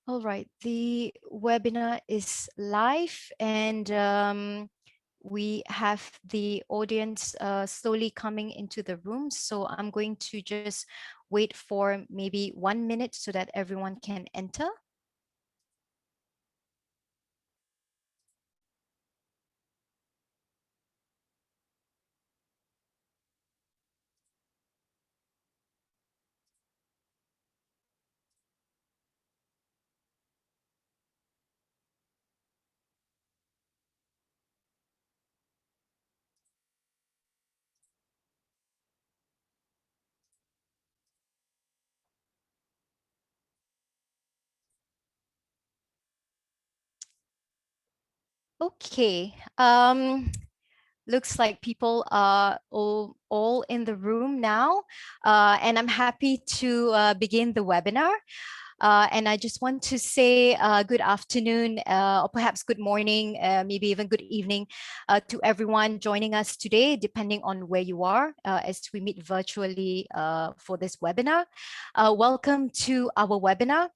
All right, the webinar is live and we have the audience slowly coming into the room. So I'm going to just wait for maybe 1 minute so that everyone can enter. Okay, looks like people are all in the room now, and I'm happy to begin the webinar. And I just want to say good afternoon, or perhaps good morning, maybe even good evening to everyone joining us today, depending on where you are, as we meet virtually for this webinar. Welcome to our webinar,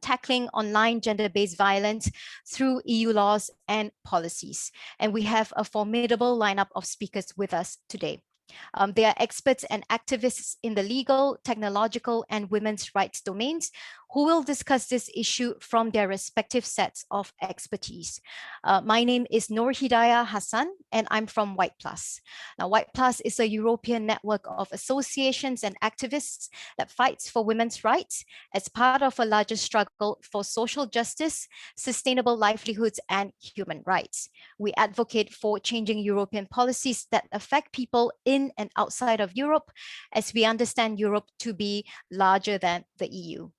Tackling Online Gender-Based Violence Through EU Laws and Policies. And we have a formidable lineup of speakers with us today. They are experts and activists in the legal, technological, and women's rights domains who will discuss this issue from their respective sets of expertise. My name is Noor Hidayah Hassan, and I'm from White Plus. Now, White Plus is a European network of associations and activists that fights for women's rights as part of a larger struggle for social justice, sustainable livelihoods, and human rights. We advocate for changing European policies that affect people in and outside of Europe, as we understand Europe to be larger than the EU.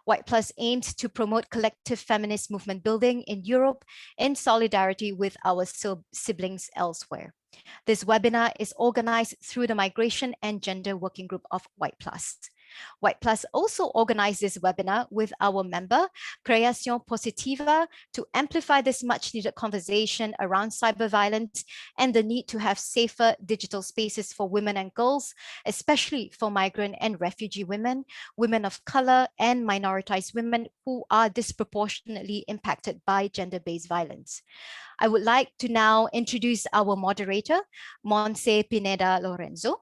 White Plus aims to promote collective feminist movement building in Europe in solidarity with our siblings elsewhere. This webinar is organized through the Migration and Gender Working Group of White Plus. White Plus also organized this webinar with our member, Creación Positiva, to amplify this much needed conversation around cyberviolence and the need to have safer digital spaces for women and girls, especially for migrant and refugee women, women of color, and minoritized women who are disproportionately impacted by gender-based violence. I would like to now introduce our moderator, Montse Pineda Lorenzo.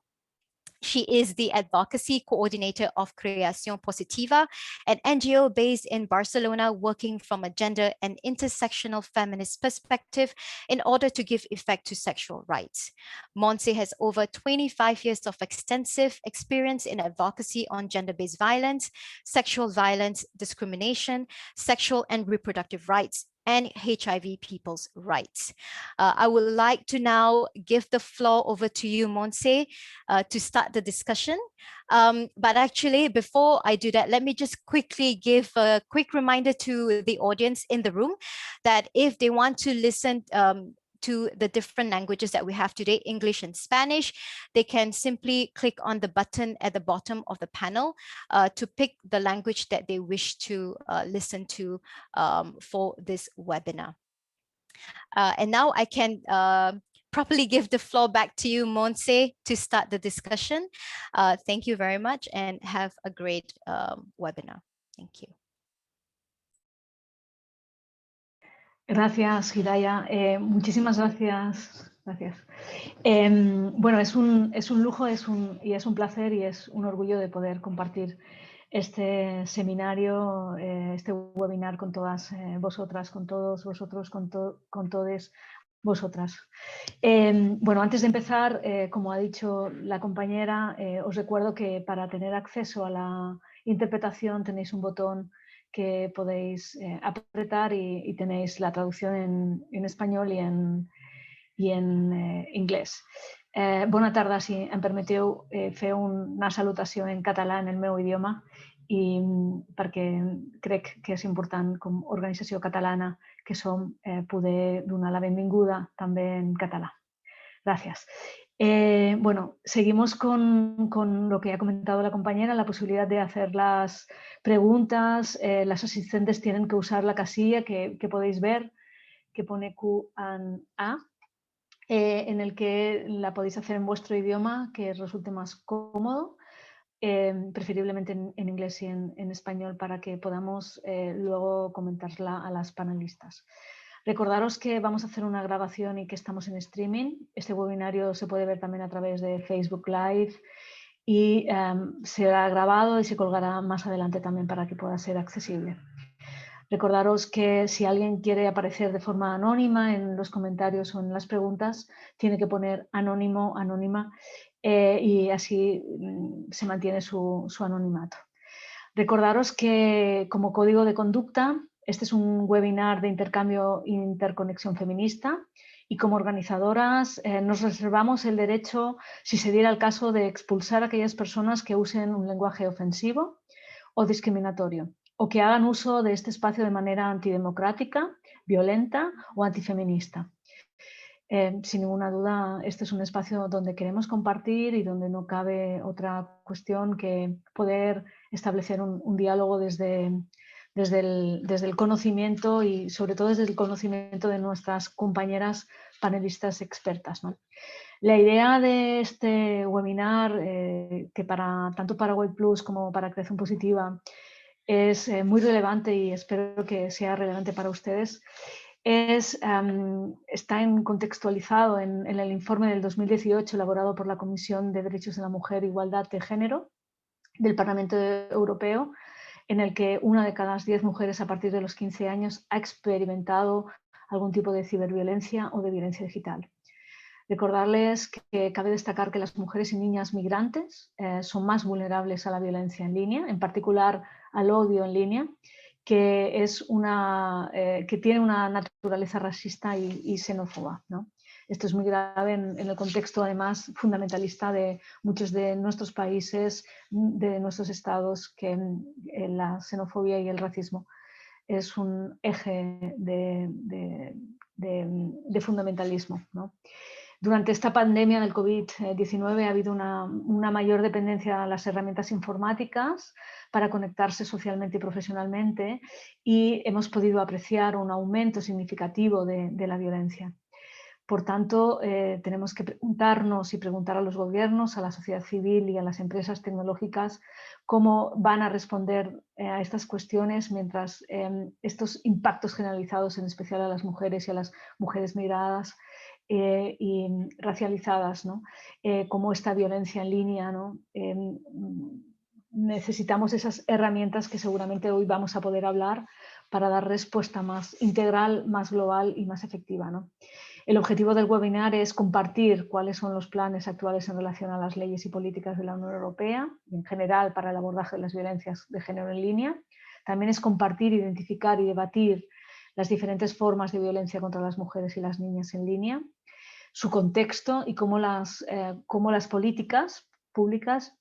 She is the advocacy coordinator of Creación Positiva, an NGO based in Barcelona working from a gender and intersectional feminist perspective in order to give effect to sexual rights. Montse has over 25 years of extensive experience in advocacy on gender-based violence, sexual violence, discrimination, sexual and reproductive rights, and HIV people's rights. I would like to now give the floor over to you, Montse, to start the discussion. But actually, before I do that, let me just quickly give a quick reminder to the audience in the room that if they want to listen to the different languages that we have today, English and Spanish, they can simply click on the button at the bottom of the panel to pick the language that they wish to listen to for this webinar. And now I can properly give the floor back to you, Montse, to start the discussion. Thank you very much and have a great webinar. Thank you. Gracias, Hidayah. Muchísimas gracias. Bueno, es un lujo y es un placer y es un orgullo de poder compartir este seminario, este webinar con todas vosotras, con todos vosotros, con todes vosotras. Bueno, antes de empezar, como ha dicho la compañera, os recuerdo que para tener acceso a la interpretación tenéis un botón que podéis apretar y tenéis la traducción en español i en anglès. Bona tarda, si em permeteu fer una salutació en català, en el meu idioma, i perquè crec que és important, com a organització catalana que som, poder donar la benvinguda també en català. Gracias. Bueno, seguimos con lo que ha comentado la compañera, la posibilidad de hacer las preguntas. Las asistentes tienen que usar la casilla que podéis ver, que pone Q&A, en el que la podéis hacer en vuestro idioma, que resulte más cómodo. preferiblemente en inglés y en español, para que podamos luego comentarla a las panelistas. Recordaros que vamos a hacer una grabación y que estamos en streaming. Este webinario se puede ver también a través de Facebook Live y será grabado y se colgará más adelante también para que pueda ser accesible. Recordaros que si alguien quiere aparecer de forma anónima en los comentarios o en las preguntas, tiene que poner anónimo, anónima, y así se mantiene su anonimato. Recordaros que como código de conducta, este es un webinar de intercambio e interconexión feminista y como organizadoras nos reservamos el derecho, si se diera el caso, de expulsar a aquellas personas que usen un lenguaje ofensivo o discriminatorio o que hagan uso de este espacio de manera antidemocrática, violenta o antifeminista. Sin ninguna duda, este es un espacio donde queremos compartir y donde no cabe otra cuestión que poder establecer un diálogo desde el conocimiento y sobre todo desde el conocimiento de nuestras compañeras panelistas expertas, ¿no? La idea de este webinar, que tanto para Web Plus como para Creación Positiva es muy relevante y espero que sea relevante para ustedes, está contextualizado en el informe del 2018 elaborado por la Comisión de Derechos de la Mujer e Igualdad de Género del Parlamento Europeo, en el que 1 de cada 10 mujeres a partir de los 15 años ha experimentado algún tipo de ciberviolencia o de violencia digital. Recordarles que cabe destacar que las mujeres y niñas migrantes son más vulnerables a la violencia en línea, en particular al odio en línea, que tiene una naturaleza racista y xenófoba, ¿no? Esto es muy grave en el contexto, además, fundamentalista de muchos de nuestros países, de nuestros estados, que la xenofobia y el racismo es un eje de fundamentalismo, ¿no? Durante esta pandemia del COVID-19 ha habido una mayor dependencia a las herramientas informáticas para conectarse socialmente y profesionalmente, y hemos podido apreciar un aumento significativo de la violencia. Por tanto, tenemos que preguntarnos y preguntar a los gobiernos, a la sociedad civil y a las empresas tecnológicas cómo van a responder a estas cuestiones mientras estos impactos generalizados, en especial a las mujeres y a las mujeres migradas y racializadas, ¿no? Como esta violencia en línea, ¿no? Necesitamos esas herramientas que seguramente hoy vamos a poder hablar para dar respuesta más integral, más global y más efectiva, ¿no? El objetivo del webinar es compartir cuáles son los planes actuales en relación a las leyes y políticas de la Unión Europea, en general para el abordaje de las violencias de género en línea. También es compartir, identificar y debatir las diferentes formas de violencia contra las mujeres y las niñas en línea, su contexto y cómo las políticas públicas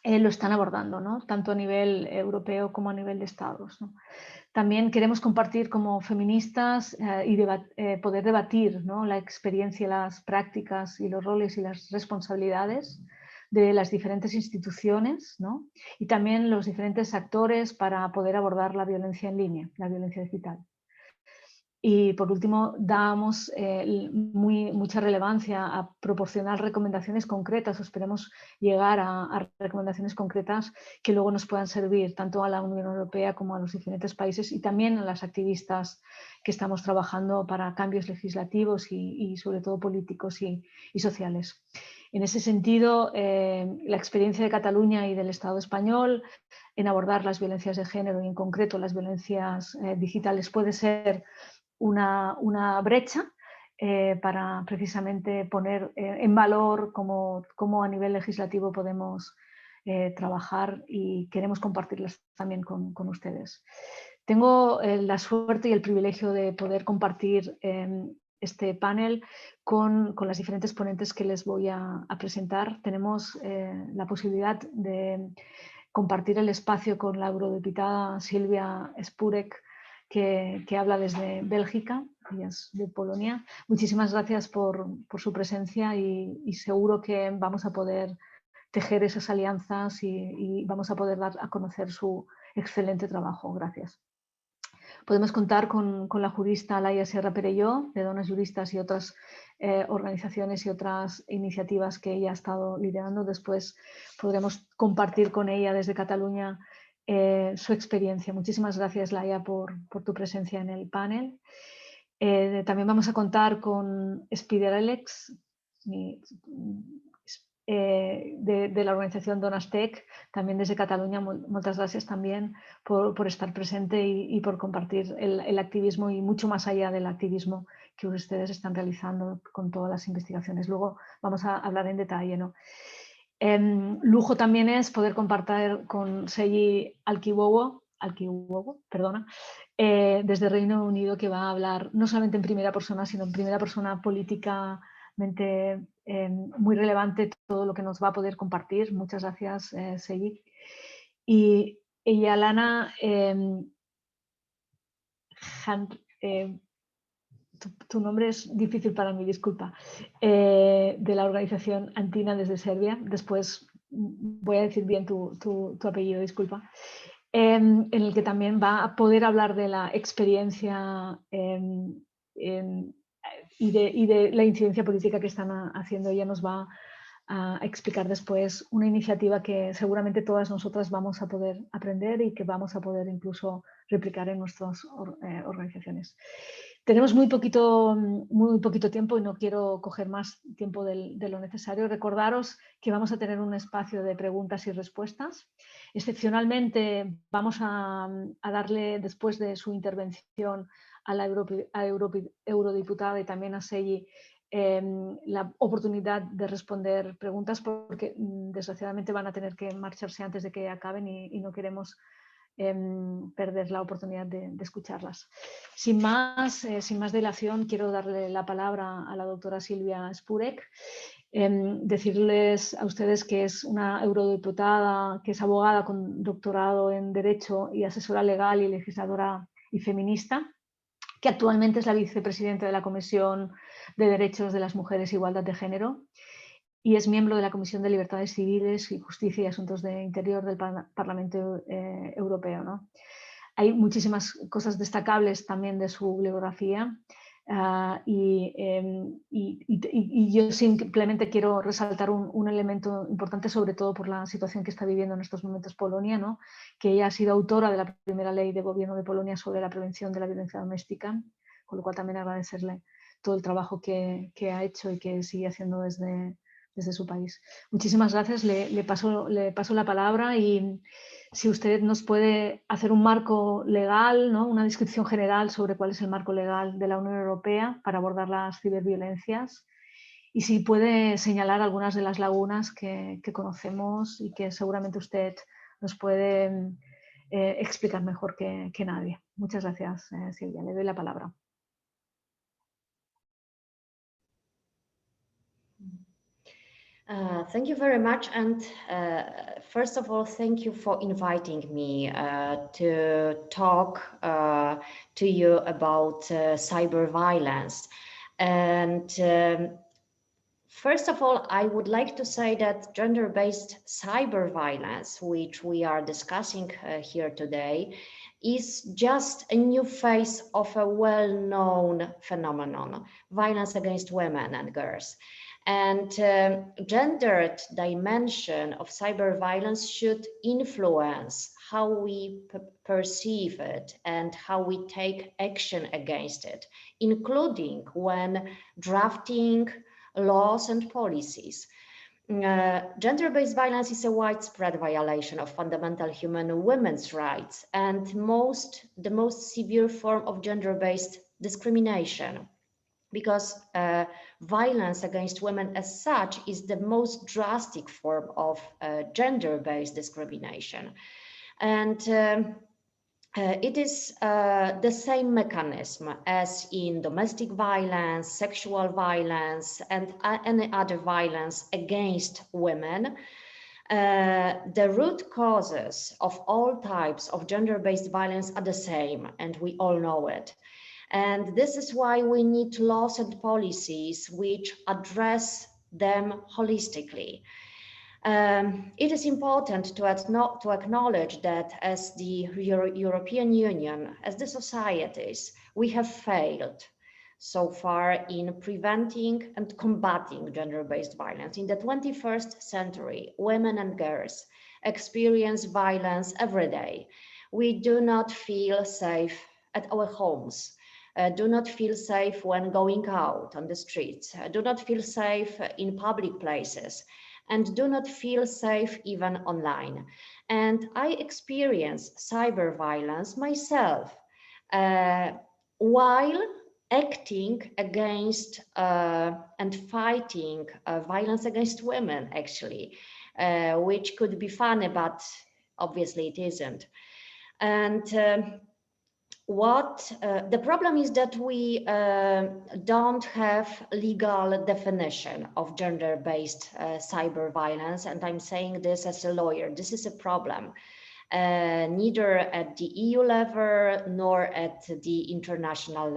lo están abordando, ¿no? Tanto a nivel europeo como a nivel de estados, ¿no? También queremos compartir como feministas y poder debatir, ¿no? La experiencia, las prácticas y los roles y las responsabilidades de las diferentes instituciones, ¿no? Y también los diferentes actores para poder abordar la violencia en línea, la violencia digital. Y por último, damos mucha relevancia a proporcionar recomendaciones concretas, o esperemos llegar a recomendaciones concretas que luego nos puedan servir tanto a la Unión Europea como a los diferentes países y también a las activistas que estamos trabajando para cambios legislativos y sobre todo políticos y sociales. En ese sentido, la experiencia de Cataluña y del Estado español en abordar las violencias de género y en concreto las violencias digitales puede ser una brecha para precisamente poner en valor cómo a nivel legislativo podemos trabajar, y queremos compartirlas también con ustedes. Tengo la suerte y el privilegio de poder compartir este panel con las diferentes ponentes que les voy a presentar. Tenemos la posibilidad de compartir el espacio con la eurodiputada Sylwia Spurek, que habla desde Bélgica, ella es de Polonia. Muchísimas gracias por su presencia y seguro que vamos a poder tejer esas alianzas y vamos a poder dar a conocer su excelente trabajo. Gracias. Podemos contar con la jurista Laia Serra Perelló, de Dones Juristas y otras organizaciones y otras iniciativas que ella ha estado liderando. Después podremos compartir con ella desde Cataluña su experiencia. Muchísimas gracias, Laia, por tu presencia en el panel. También vamos a contar con Spiderelex, de la organización Donastec, también desde Cataluña. Muchas gracias también por estar presente y por compartir el activismo y mucho más allá del activismo que ustedes están realizando con todas las investigaciones. Luego vamos a hablar en detalle, ¿no? Lujo también es poder compartir con Seyi Alkiwowo, perdona, desde Reino Unido, que va a hablar no solamente en primera persona, sino en primera persona políticamente muy relevante todo lo que nos va a poder compartir. Muchas gracias, Seyi. Y Yalana tu nombre es difícil para mí, disculpa, de la organización Antina desde Serbia. Después voy a decir bien tu apellido, disculpa. En el que también va a poder hablar de la experiencia y de la incidencia política que están haciendo. Ella nos va a explicar después una iniciativa que seguramente todas nosotras vamos a poder aprender y que vamos a poder incluso replicar en nuestras organizaciones. Tenemos muy poquito tiempo y no quiero coger más tiempo de lo necesario. Recordaros que vamos a tener un espacio de preguntas y respuestas. Excepcionalmente vamos a darle, después de su intervención, a la eurodiputada y también a Seyi la oportunidad de responder preguntas, porque desgraciadamente van a tener que marcharse antes de que acaben y no queremos perder la oportunidad de escucharlas. Sin más dilación, quiero darle la palabra a la doctora Sylwia Spurek. Decirles a ustedes que es una eurodiputada, que es abogada con doctorado en Derecho y asesora legal y legisladora y feminista, que actualmente es la vicepresidenta de la Comisión de Derechos de las Mujeres e Igualdad de Género y es miembro de la Comisión de Libertades Civiles y Justicia y Asuntos de Interior del Parlamento Europeo, ¿no? Hay muchísimas cosas destacables también de su bibliografía y yo simplemente quiero resaltar un elemento importante, sobre todo por la situación que está viviendo en estos momentos Polonia, ¿no? Que ella ha sido autora de la primera ley de gobierno de Polonia sobre la prevención de la violencia doméstica, con lo cual también agradecerle todo el trabajo que ha hecho y que sigue haciendo desde su país. Muchísimas gracias, le paso la palabra y si usted nos puede hacer un marco legal, ¿no? Una descripción general sobre cuál es el marco legal de la Unión Europea para abordar las ciberviolencias y si puede señalar algunas de las lagunas que conocemos y que seguramente usted nos puede explicar mejor que nadie. Muchas gracias, Silvia. Le doy la palabra. Thank you very much, and first of all, thank you for inviting me to talk to you about cyber violence. And first of all, I would like to say that gender-based cyber violence, which we are discussing here today, is just a new phase of a well-known phenomenon, violence against women and girls. And gendered dimension of cyber violence should influence how we perceive it and how we take action against it, including when drafting laws and policies. Gender-based violence is a widespread violation of fundamental human and women's rights and the most severe form of gender-based discrimination, because violence against women as such is the most drastic form of gender-based discrimination. And it is the same mechanism as in domestic violence, sexual violence, and any other violence against women. The root causes of all types of gender-based violence are the same, and we all know it. And this is why we need laws and policies which address them holistically. It is important to acknowledge that as the European Union, as the societies, we have failed so far in preventing and combating gender-based violence. In the 21st century, women and girls experience violence every day. We do not feel safe at our homes, do not feel safe when going out on the streets, do not feel safe in public places, and do not feel safe even online. And I experience cyber violence myself while acting against and fighting violence against women, actually, which could be funny, but obviously it isn't. And the problem is that we don't have legal definition of gender-based cyber violence, and I'm saying this as a lawyer. This is a problem. Neither at the EU level nor at the international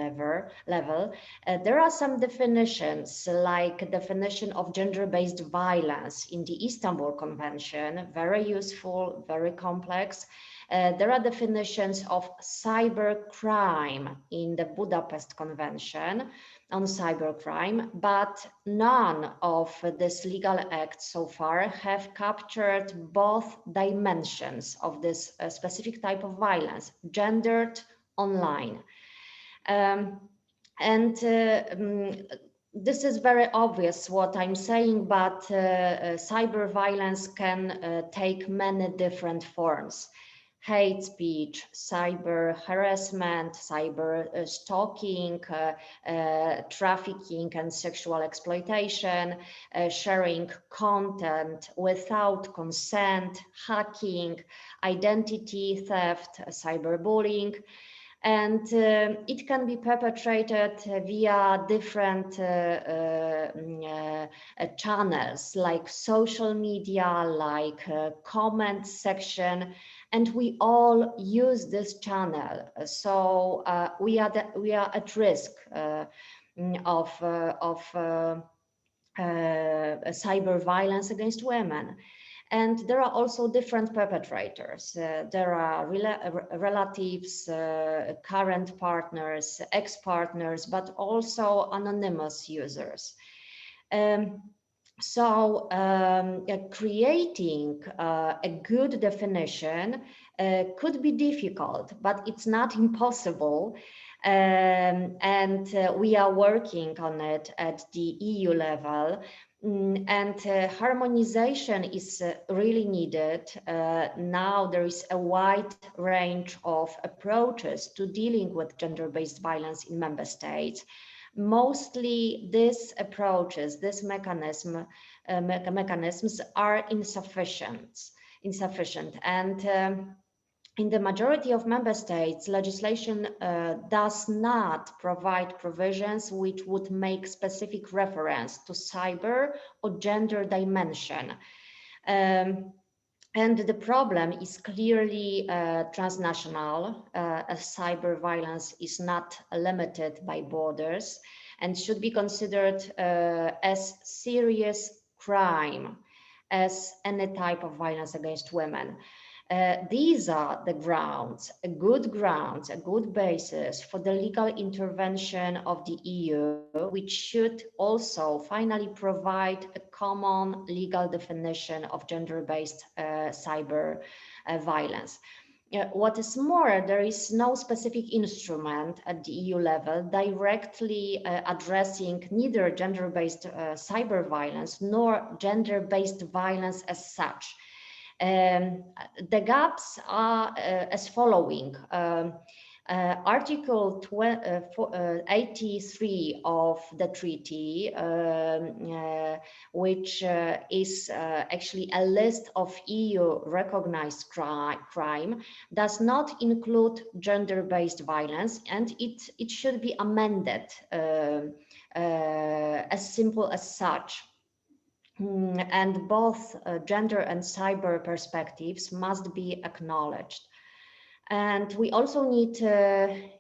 level. There are some definitions, like definition of gender-based violence in the Istanbul Convention, very useful, very complex. There are definitions of cybercrime in the Budapest Convention on cybercrime, but none of these legal acts so far have captured both dimensions of this specific type of violence, gendered online. This is very obvious what I'm saying, but cyber violence can take many different forms. Hate speech, cyber harassment, cyber stalking, trafficking and sexual exploitation, sharing content without consent, hacking, identity theft, cyberbullying. And it can be perpetrated via different channels like social media, like comment section, and we all use this channel. So we are at risk of cyber violence against women. And there are also different perpetrators. There are relatives, current partners, ex-partners, but also anonymous users. Creating a good definition could be difficult, but it's not impossible. We are working on it at the EU level. And harmonization is really needed. Now there is a wide range of approaches to dealing with gender-based violence in member states. Mostly these approaches, this mechanisms are insufficient. And in the majority of member states, legislation does not provide provisions which would make specific reference to cyber or gender dimension. And the problem is clearly transnational, as cyber violence is not limited by borders and should be considered as serious crime as any type of violence against women. These are the grounds, a good basis for the legal intervention of the EU, which should also finally provide a common legal definition of gender-based cyber violence. What is more, there is no specific instrument at the EU level directly addressing neither gender-based cyber violence nor gender-based violence as such. The gaps are as following. Article 83 of the treaty, which is actually a list of EU recognized crime, does not include gender-based violence, and it should be amended as simple as such. And both gender and cyber perspectives must be acknowledged. And we also need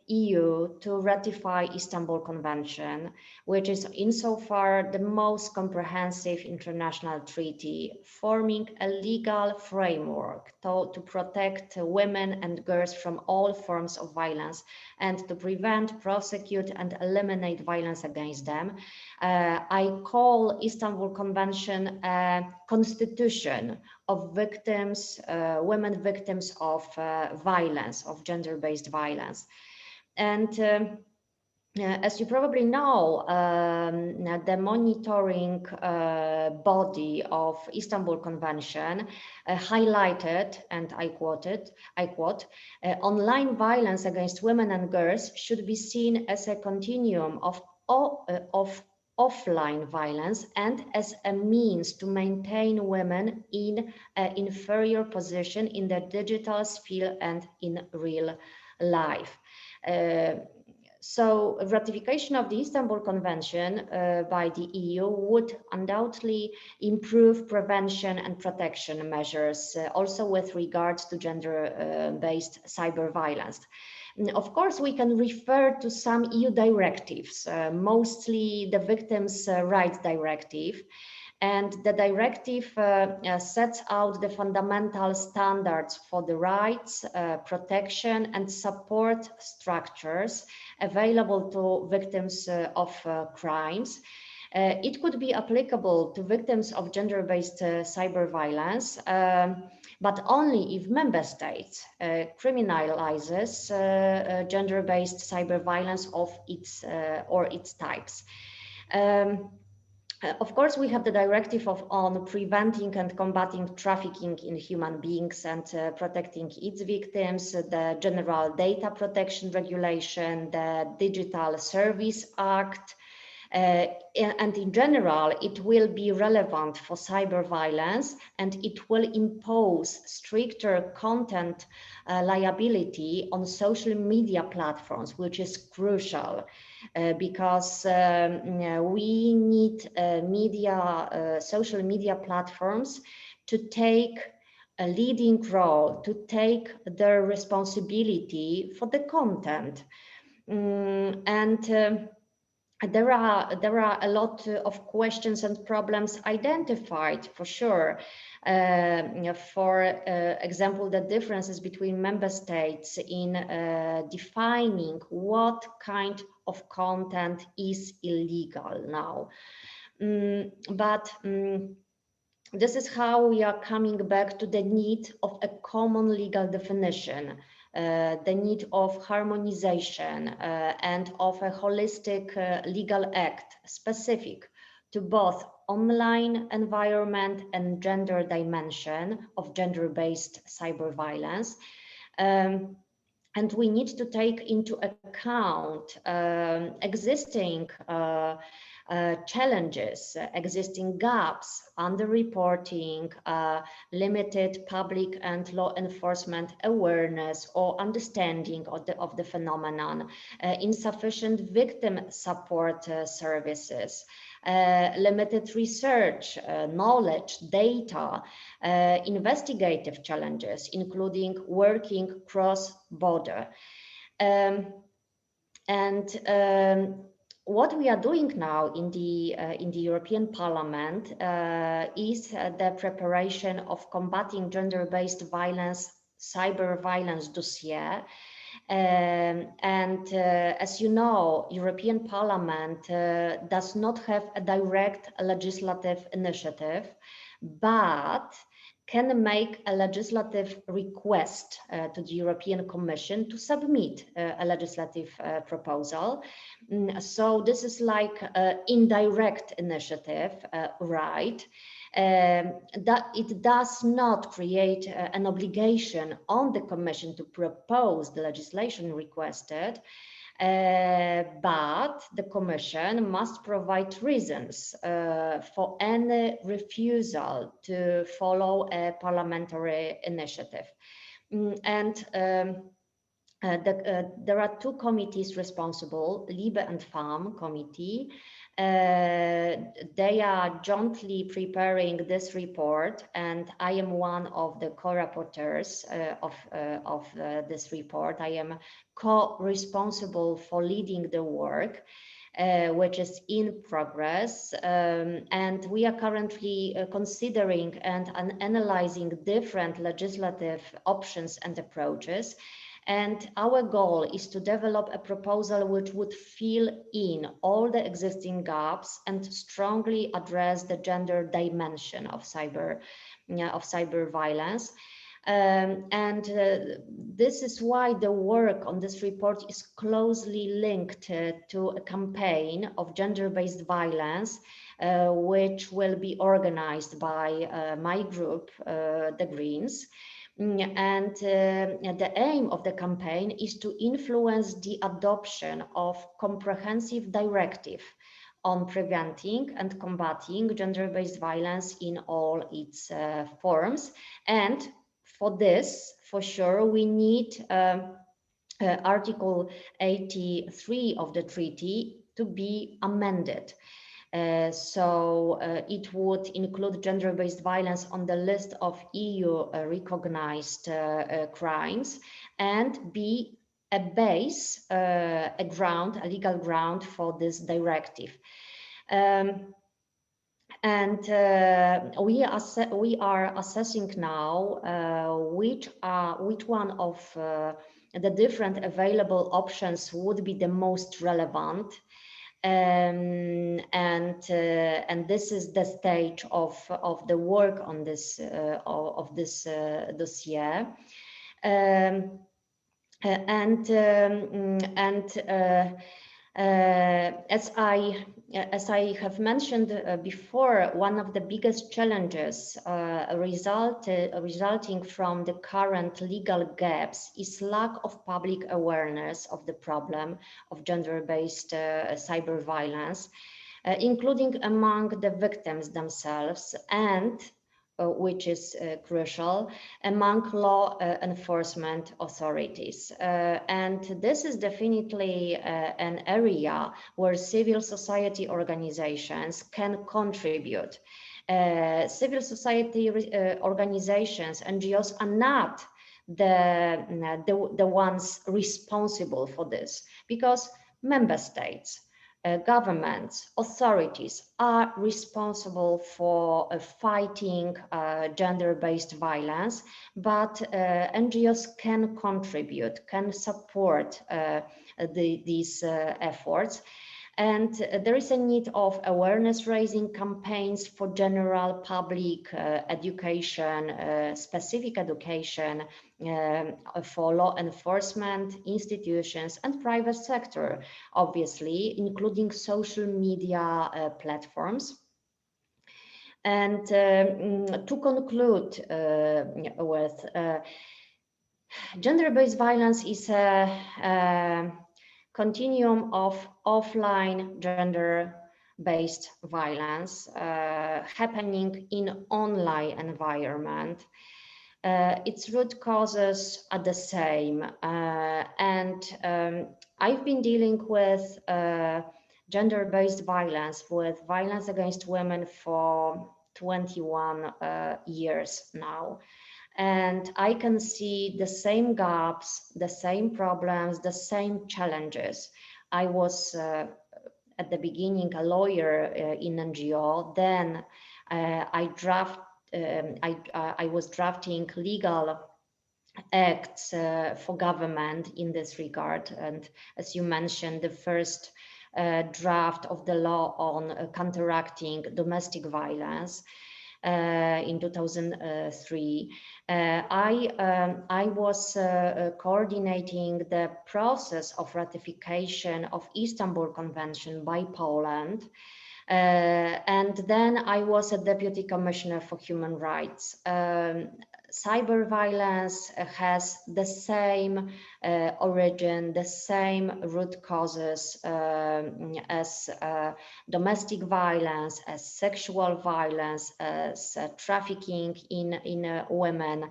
EU to ratify Istanbul Convention, which is insofar the most comprehensive international treaty forming a legal framework to protect women and girls from all forms of violence and to prevent, prosecute and eliminate violence against them. I call Istanbul Convention a constitution of victims, women victims of violence, of gender-based violence. And as you probably know, the monitoring body of Istanbul Convention highlighted, and I quote, online violence against women and girls should be seen as a continuum of offline violence and as a means to maintain women in an inferior position in the digital sphere and in real life. So ratification of the Istanbul Convention by the EU would undoubtedly improve prevention and protection measures, also with regards to gender-based cyber violence. Of course, we can refer to some EU directives, mostly the Victims' Rights Directive. And the directive sets out the fundamental standards for the rights, protection and support structures available to victims of crimes. It could be applicable to victims of gender-based cyber violence, but only if member states criminalizes gender-based cyber violence of its or its types. Of course, we have the directive on preventing and combating trafficking in human beings and protecting its victims, the General Data Protection Regulation, the Digital Service Act, and in general, it will be relevant for cyber violence and it will impose stricter content liability on social media platforms, which is crucial because we need social media platforms to take a leading role, to take their responsibility for the content. There are a lot of questions and problems identified for sure. For example, the differences between member states in defining what kind of content is illegal now. This is how we are coming back to the need of a common legal definition. The need of harmonization and of a holistic legal act specific to both online environment and gender dimension of gender-based cyber violence. And we need to take into account existing challenges, existing gaps, underreporting, limited public and law enforcement awareness or understanding of the phenomenon, insufficient victim support services, limited research, knowledge, data, investigative challenges, including working cross-border. What we are doing now in the European Parliament is the preparation of combating gender-based violence, cyber violence dossier. As you know, European Parliament does not have a direct legislative initiative, but can make a legislative request to the European Commission to submit a legislative proposal. So this is like an indirect initiative, right? That it does not create an obligation on the Commission to propose the legislation requested, but the Commission must provide reasons for any refusal to follow a parliamentary initiative. There are two committees responsible, LIBE and FEMM committee, They are jointly preparing this report, and I am one of the co-rapporteurs of this report. I am co-responsible for leading the work, which is in progress, and we are currently considering and analyzing different legislative options and approaches. And our goal is to develop a proposal which would fill in all the existing gaps and strongly address the gender dimension of cyber violence. This is why the work on this report is closely linked to a campaign of gender-based violence, which will be organized by my group, the Greens. And the aim of the campaign is to influence the adoption of comprehensive directive on preventing and combating gender-based violence in all its forms. And for this, for sure, we need Article 83 of the treaty to be amended. It would include gender-based violence on the list of EU recognized crimes and be a base, a legal ground for this directive. We are assessing now which one of the different available options would be the most relevant. And this is the stage of the work on this dossier. As I have mentioned before, one of the biggest challenges resulting from the current legal gaps is lack of public awareness of the problem of gender-based cyber violence, including among the victims themselves and which is crucial, among law enforcement authorities. And this is definitely an area where civil society organizations can contribute. Civil society organizations, NGOs, are not the ones responsible for this, because member states, governments, authorities are responsible for fighting gender-based violence, but NGOs can contribute, can support these efforts. And there is a need of awareness-raising campaigns for general public education, specific education for law enforcement institutions and private sector, obviously, including social media platforms. And to conclude with, gender-based violence is a continuum of offline gender-based violence happening in online environment. Its root causes are the same, I've been dealing with gender-based violence, with violence against women for 21 years now. And I can see the same gaps, the same problems, the same challenges. I was at the beginning a lawyer in NGO. Then I was drafting legal acts for government in this regard. And as you mentioned, the first draft of the law on counteracting domestic violence in 2003. I was coordinating the process of ratification of Istanbul Convention by Poland. And then I was a Deputy Commissioner for Human Rights. Cyber violence has the same origin, the same root causes as domestic violence, as sexual violence, as trafficking in women.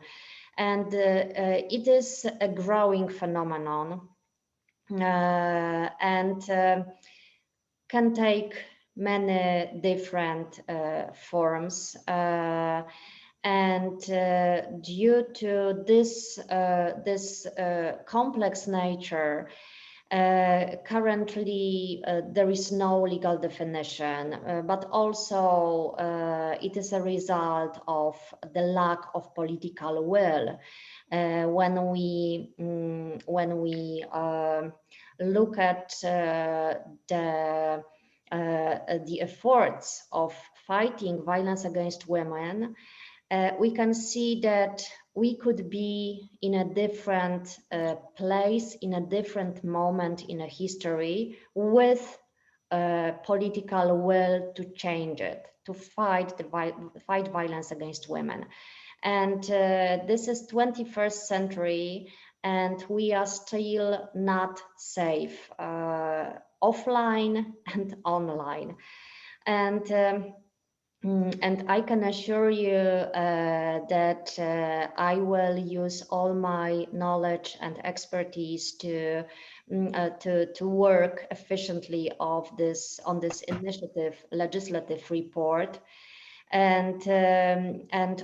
And it is a growing phenomenon and can take many different forms. And due to this complex nature, currently there is no legal definition, but also it is a result of the lack of political will. When we look at the efforts of fighting violence against women, we can see that we could be in a different place, in a different moment in a history, with political will to change it, to fight violence against women. And this is 21st century, and we are still not safe, offline and online. And I can assure you that I will use all my knowledge and expertise to work efficiently on this initiative legislative report. And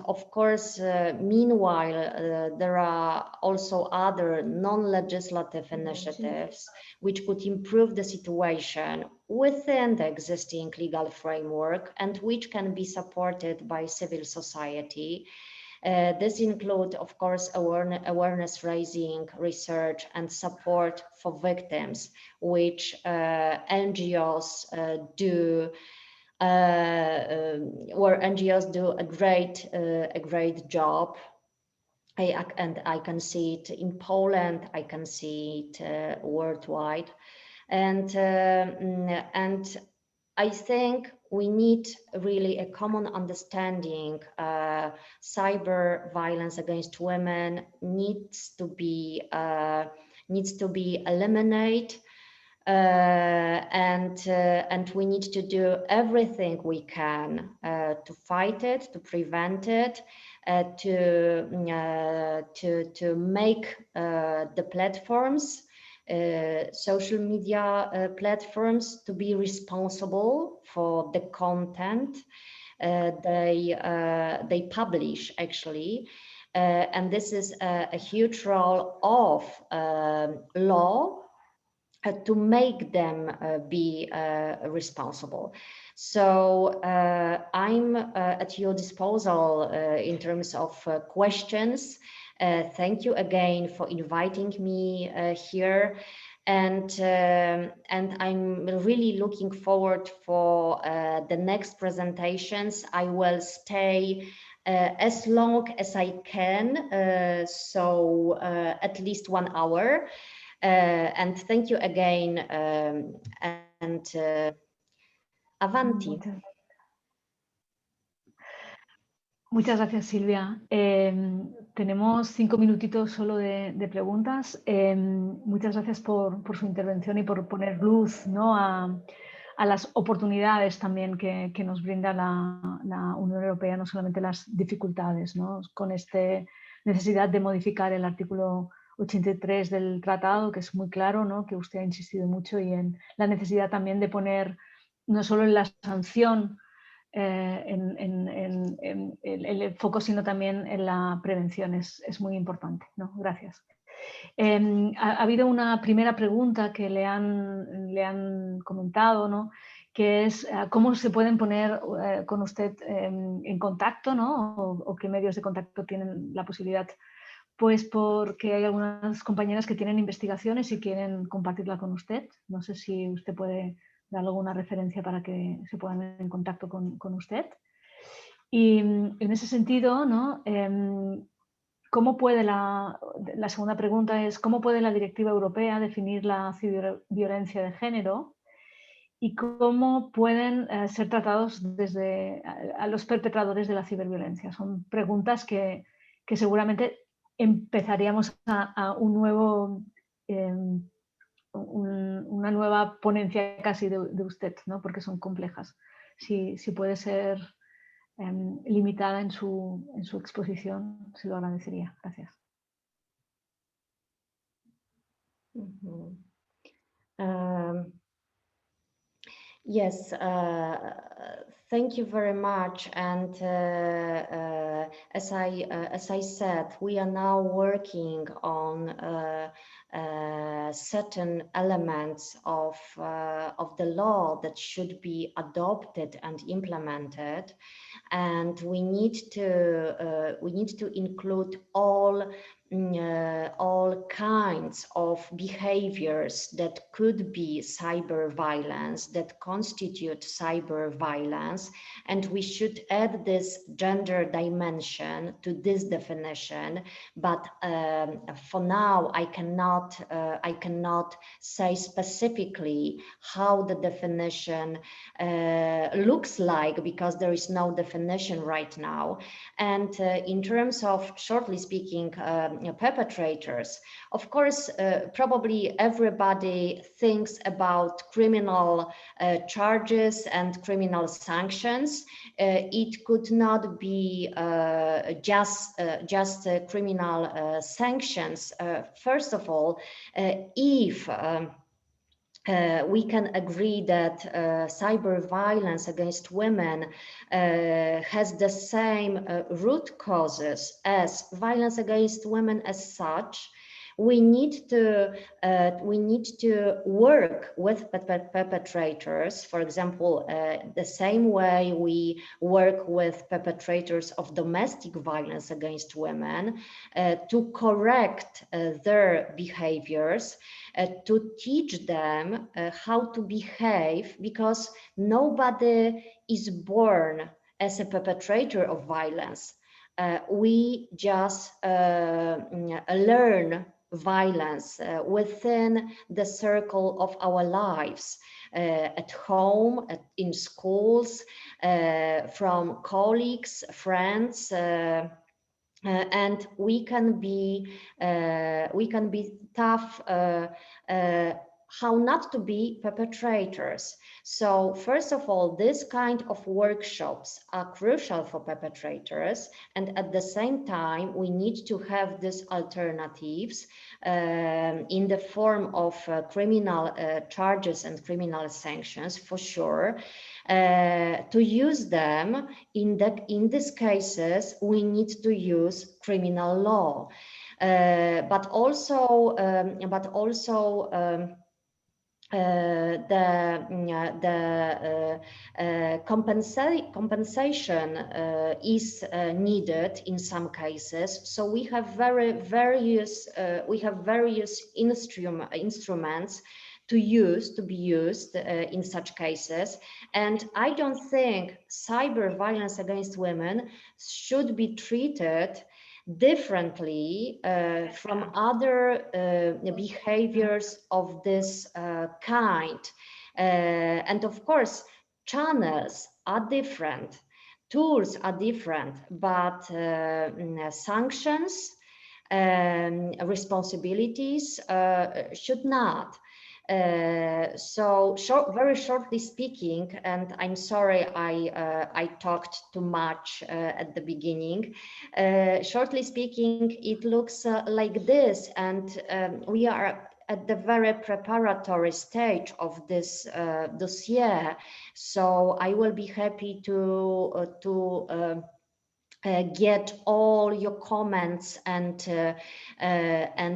of course, meanwhile, there are also other non-legislative initiatives which could improve the situation within the existing legal framework and which can be supported by civil society. This include, of course, awareness raising, research, and support for victims, which NGOs do. Where NGOs do a great job. And I can see it in Poland, I can see it worldwide. And I think we need really a common understanding. Cyber violence against women needs to be eliminated. And we need to do everything we can to fight it, to prevent it, to make the platforms, social media platforms, to be responsible for the content they publish, actually. And this is a huge role of law, to make them be responsible. So I'm at your disposal in terms of questions. Thank you again for inviting me here. And I'm really looking forward for the next presentations. I will stay as long as I can, so at least 1 hour. And thank you again, and avanti. Muchas gracias, Silvia. Tenemos 5 minutitos solo de preguntas. Muchas gracias por su intervención y por poner luz, ¿no?, a las oportunidades también que nos brinda la Unión Europea, no solamente las dificultades, ¿no?, con esta necesidad de modificar el artículo 83 del tratado, que es muy claro, ¿no?, que usted ha insistido mucho, y en la necesidad también de poner no solo en la sanción el foco, sino también en la prevención. Es muy importante, ¿no? Gracias. Ha habido una primera pregunta que le han comentado, ¿no?, que es cómo se pueden poner con usted en contacto, ¿no?, o qué medios de contacto tienen la posibilidad. Pues porque hay algunas compañeras que tienen investigaciones y quieren compartirla con usted. No sé si usted puede dar alguna referencia para que se pongan en contacto con usted. Y en ese sentido, ¿no?, ¿cómo puede la segunda pregunta es cómo puede la Directiva Europea definir la ciberviolencia de género y cómo pueden ser tratados desde a los perpetradores de la ciberviolencia? Son preguntas que seguramente empezaríamos a un nuevo, una nueva ponencia casi de usted, ¿no?, porque son complejas. Si puede ser limitada en su exposición, se lo agradecería. Gracias. Yes, thank you very much. And as I said, we are now working on certain elements of the law that should be adopted and implemented, and we need to include all kinds of behaviors that could be cyber violence, that constitute cyber violence, and we should add this gender dimension to this definition. But for now, I cannot say specifically how the definition looks like, because there is no definition right now. And in terms of, shortly speaking, perpetrators, of course, probably everybody thinks about criminal charges and criminal sanctions. It could not be just criminal sanctions. First of all, if we can agree that cyber violence against women has the same root causes as violence against women as such, we need to work with perpetrators. For example, the same way we work with perpetrators of domestic violence against women, to correct their behaviors, to teach them how to behave, because nobody is born as a perpetrator of violence. We just learn violence within the circle of our lives, at home, in schools, from colleagues, friends, and we can be tough how not to be perpetrators. So first of all, this kind of workshops are crucial for perpetrators, and at the same time we need to have these alternatives in the form of criminal charges and criminal sanctions, for sure. To use them in these cases, we need to use criminal law, but also compensation is needed in some cases. So we have various instruments to be used in such cases. And I don't think cyber violence against women should be treated differently from other behaviors of this kind. And of course, channels are different, tools are different, but sanctions, responsibilities should not. So very shortly speaking, and I'm sorry I talked too much at the beginning, shortly speaking, it looks like this, and we are at the very preparatory stage of this dossier. So I will be happy to get all your comments and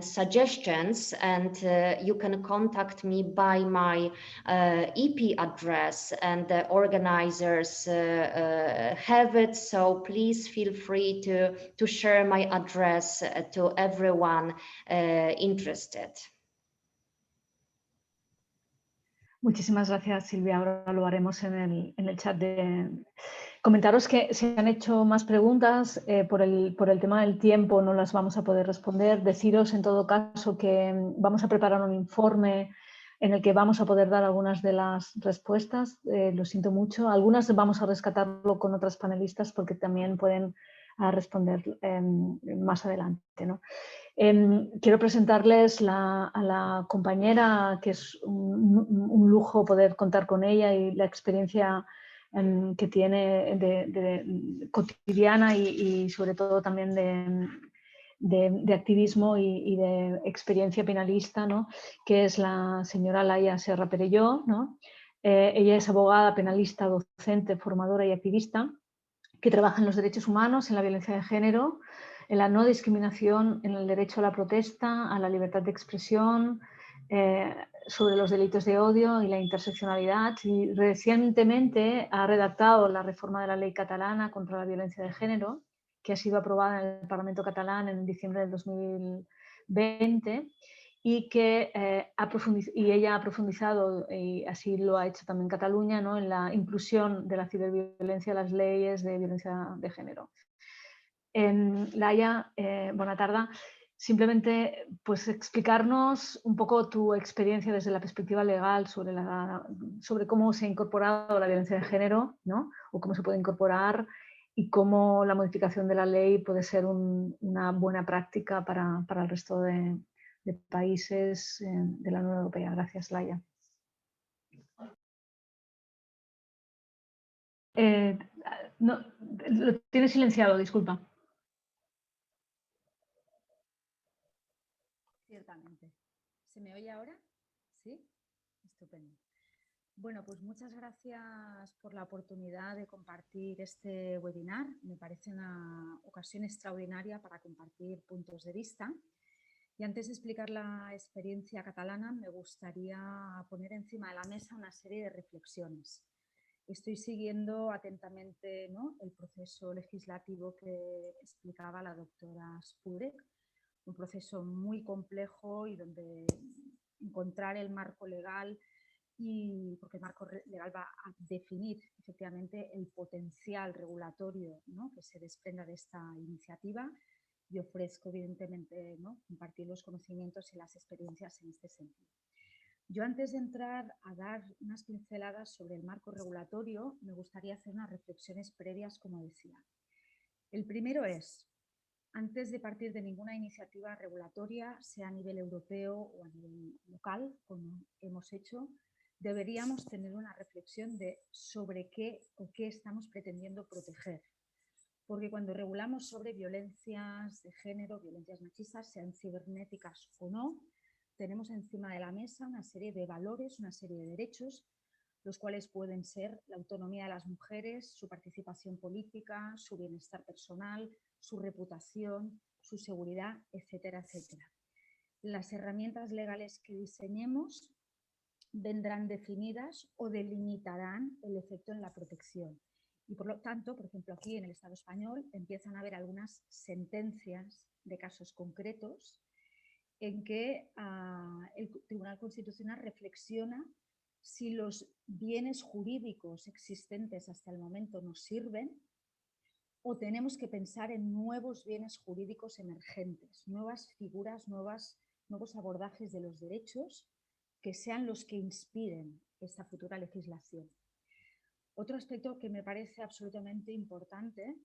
suggestions, and you can contact me by my EP address, and the organizers have it, so please feel free to share my address to everyone interested. Muchísimas gracias, Silvia. Ahora lo haremos en el chat. Comentaros que se han hecho más preguntas. Por el tema del tiempo no las vamos a poder responder. Deciros en todo caso que vamos a preparar un informe en el que vamos a poder dar algunas de las respuestas. Lo siento mucho. Algunas vamos a rescatarlo con otras panelistas porque también pueden responder más adelante, ¿no? Quiero presentarles a la compañera, que es un lujo poder contar con ella, y la experiencia que tiene de cotidiana y sobre todo también de activismo y de experiencia penalista, ¿no? Que es la señora Laia Serra Perelló, ¿no? Ella es abogada, penalista, docente, formadora y activista que trabaja en los derechos humanos, en la violencia de género, en la no discriminación, en el derecho a la protesta, a la libertad de expresión, sobre los delitos de odio y la interseccionalidad. Y recientemente ha redactado la reforma de la ley catalana contra la violencia de género, que ha sido aprobada en el Parlamento catalán en diciembre del 2020 y que ella ha profundizado, y así lo ha hecho también Cataluña, ¿no?, en la inclusión de la ciberviolencia en las leyes de violencia de género. Laia, bona tarda. Simplemente pues, explicarnos un poco tu experiencia desde la perspectiva legal sobre cómo se ha incorporado la violencia de género, ¿no?, o cómo se puede incorporar y cómo la modificación de la ley puede ser una buena práctica para el resto de países de la Unión Europea. Gracias, Laia. No, lo tienes silenciado, disculpa. Ciertamente. ¿Se me oye ahora? ¿Sí? Estupendo. Bueno, pues muchas gracias por la oportunidad de compartir este webinar. Me parece una ocasión extraordinaria para compartir puntos de vista. Y antes de explicar la experiencia catalana, me gustaría poner encima de la mesa una serie de reflexiones. Estoy siguiendo atentamente, ¿no?, el proceso legislativo que explicaba la doctora Spurek, un proceso muy complejo y donde encontrar el marco legal, porque el marco legal va a definir efectivamente el potencial regulatorio, ¿no?, que se desprenda de esta iniciativa. Y ofrezco, evidentemente, ¿no?, compartir los conocimientos y las experiencias en este sentido. Yo, antes de entrar a dar unas pinceladas sobre el marco regulatorio, me gustaría hacer unas reflexiones previas, como decía. El primero es, antes de partir de ninguna iniciativa regulatoria, sea a nivel europeo o a nivel local, como hemos hecho, deberíamos tener una reflexión sobre qué o qué estamos pretendiendo proteger. Porque cuando regulamos sobre violencias de género, violencias machistas, sean cibernéticas o no, tenemos encima de la mesa una serie de valores, una serie de derechos, los cuales pueden ser la autonomía de las mujeres, su participación política, su bienestar personal, su reputación, su seguridad, etcétera, etcétera. Las herramientas legales que diseñemos vendrán definidas o delimitarán el efecto en la protección. Y por lo tanto, por ejemplo, aquí en el Estado español empiezan a haber algunas sentencias de casos concretos en que el Tribunal Constitucional reflexiona si los bienes jurídicos existentes hasta el momento nos sirven o tenemos que pensar en nuevos bienes jurídicos emergentes, nuevas figuras, nuevos abordajes de los derechos que sean los que inspiren esta futura legislación. Otro aspecto que me parece absolutamente importante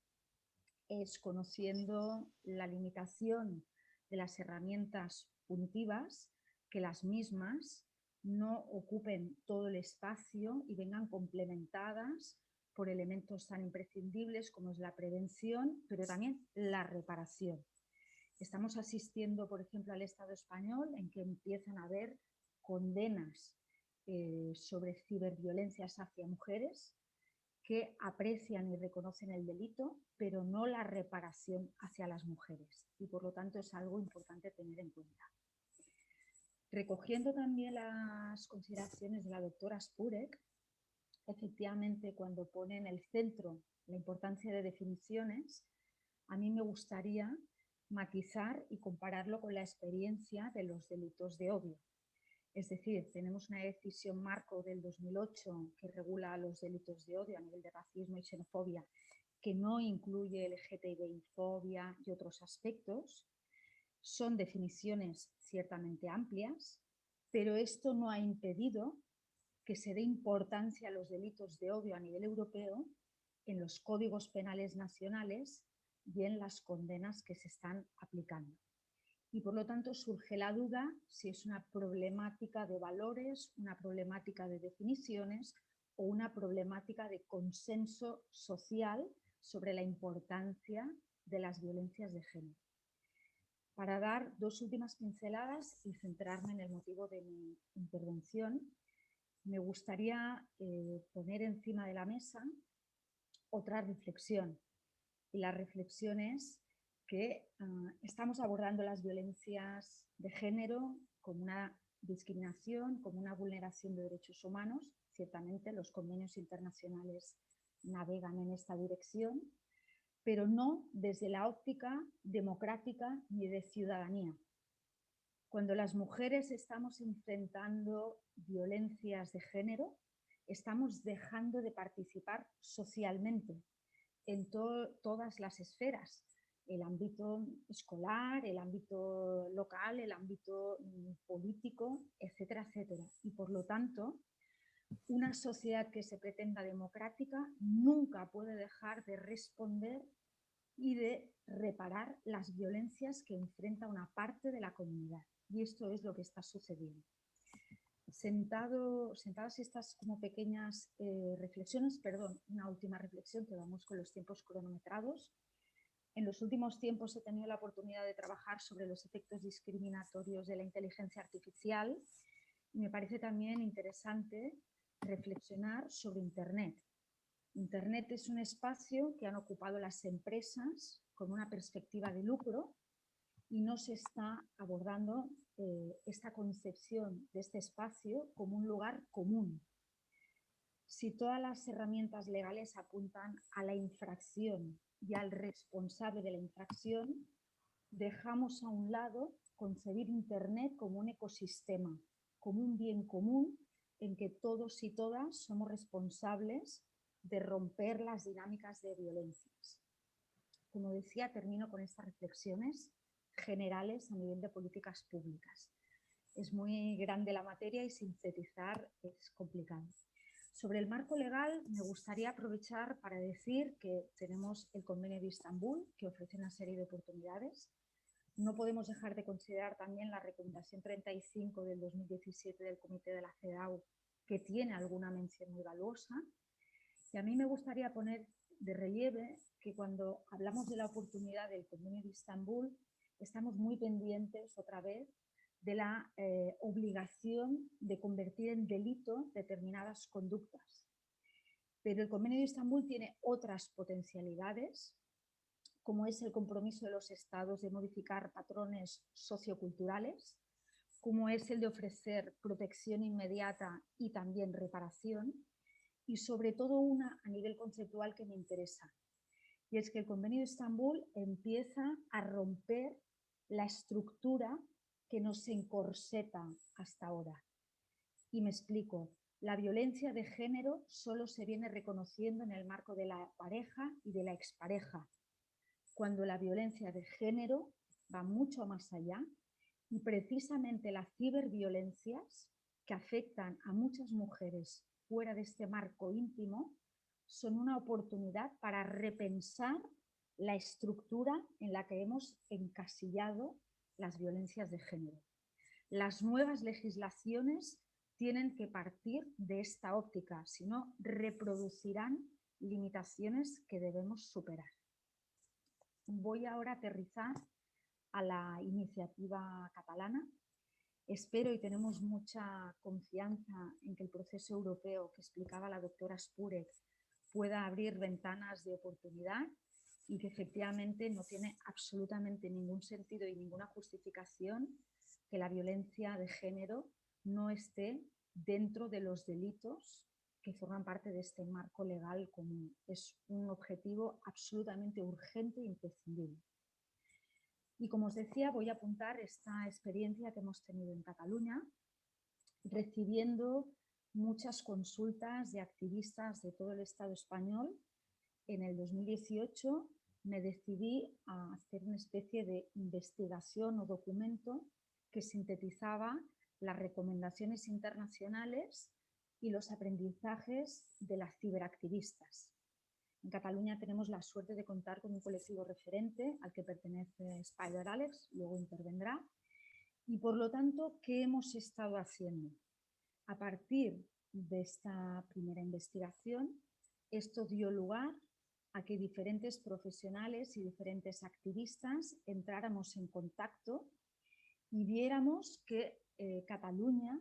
es, conociendo la limitación de las herramientas punitivas, que las mismas no ocupen todo el espacio y vengan complementadas por elementos tan imprescindibles como es la prevención, pero también la reparación. Estamos asistiendo, por ejemplo, al Estado español en que empiezan a haber condenas sobre ciberviolencias hacia mujeres que aprecian y reconocen el delito, pero no la reparación hacia las mujeres. Y por lo tanto es algo importante tener en cuenta. Recogiendo también las consideraciones de la doctora Spurek, efectivamente cuando pone en el centro la importancia de definiciones, a mí me gustaría matizar y compararlo con la experiencia de los delitos de odio. Es decir, tenemos una decisión marco del 2008 que regula los delitos de odio a nivel de racismo y xenofobia, que no incluye LGTBI-fobia y otros aspectos. Son definiciones ciertamente amplias, pero esto no ha impedido que se dé importancia a los delitos de odio a nivel europeo en los códigos penales nacionales y en las condenas que se están aplicando. Y por lo tanto surge la duda si es una problemática de valores, una problemática de definiciones o una problemática de consenso social sobre la importancia de las violencias de género. Para dar dos últimas pinceladas y centrarme en el motivo de mi intervención, me gustaría poner encima de la mesa otra reflexión. Y la reflexión es que estamos abordando las violencias de género como una discriminación, como una vulneración de derechos humanos. Ciertamente los convenios internacionales navegan en esta dirección, pero no desde la óptica democrática ni de ciudadanía. Cuando las mujeres estamos enfrentando violencias de género, estamos dejando de participar socialmente en todas las esferas, el ámbito escolar, el ámbito local, el ámbito político, etcétera, etcétera. Y por lo tanto, una sociedad que se pretenda democrática nunca puede dejar de responder y de reparar las violencias que enfrenta una parte de la comunidad. Y esto es lo que está sucediendo. Sentadas estas como pequeñas reflexiones, perdón, una última reflexión, que vamos con los tiempos cronometrados. En los últimos tiempos he tenido la oportunidad de trabajar sobre los efectos discriminatorios de la inteligencia artificial y me parece también interesante reflexionar sobre Internet. Internet es un espacio que han ocupado las empresas con una perspectiva de lucro y no se está abordando esta concepción de este espacio como un lugar común. Si todas las herramientas legales apuntan a la infracción y al responsable de la infracción, dejamos a un lado concebir Internet como un ecosistema, como un bien común en que todos y todas somos responsables de romper las dinámicas de violencias. Como decía, termino con estas reflexiones generales a nivel de políticas públicas. Es muy grande la materia y sintetizar es complicado. Sobre el marco legal, me gustaría aprovechar para decir que tenemos el Convenio de Istambul, que ofrece una serie de oportunidades. No podemos dejar de considerar también la recomendación 35 del 2017 del Comité de la CEDAW, que tiene alguna mención muy valuosa. Y a mí me gustaría poner de relieve que cuando hablamos de la oportunidad del Convenio de Istambul, estamos muy pendientes otra vez de la obligación de convertir en delito determinadas conductas. Pero el Convenio de Istambul tiene otras potencialidades, como es el compromiso de los Estados de modificar patrones socioculturales, como es el de ofrecer protección inmediata y también reparación, y sobre todo una a nivel conceptual que me interesa. Y es que el Convenio de Estambul empieza a romper la estructura que nos encorseta hasta ahora. Y me explico. La violencia de género solo se viene reconociendo en el marco de la pareja y de la expareja, cuando la violencia de género va mucho más allá y precisamente las ciberviolencias que afectan a muchas mujeres fuera de este marco íntimo son una oportunidad para repensar la estructura en la que hemos encasillado las violencias de género. Las nuevas legislaciones tienen que partir de esta óptica, si no reproducirán limitaciones que debemos superar. Voy ahora a aterrizar a la iniciativa catalana. Espero y tenemos mucha confianza en que el proceso europeo que explicaba la doctora Spurek pueda abrir ventanas de oportunidad y que efectivamente no tiene absolutamente ningún sentido y ninguna justificación que la violencia de género no esté dentro de los delitos que forman parte de este marco legal común. Es un objetivo absolutamente urgente e imprescindible. Y como os decía, voy a apuntar esta experiencia que hemos tenido en Cataluña, recibiendo muchas consultas de activistas de todo el Estado español. En el 2018 me decidí a hacer una especie de investigación o documento que sintetizaba las recomendaciones internacionales y los aprendizajes de las ciberactivistas. En Cataluña tenemos la suerte de contar con un colectivo referente al que pertenece Spider Alex, luego intervendrá. Y por lo tanto, ¿qué hemos estado haciendo? A partir de esta primera investigación, esto dio lugar a que diferentes profesionales y diferentes activistas entráramos en contacto y viéramos que Cataluña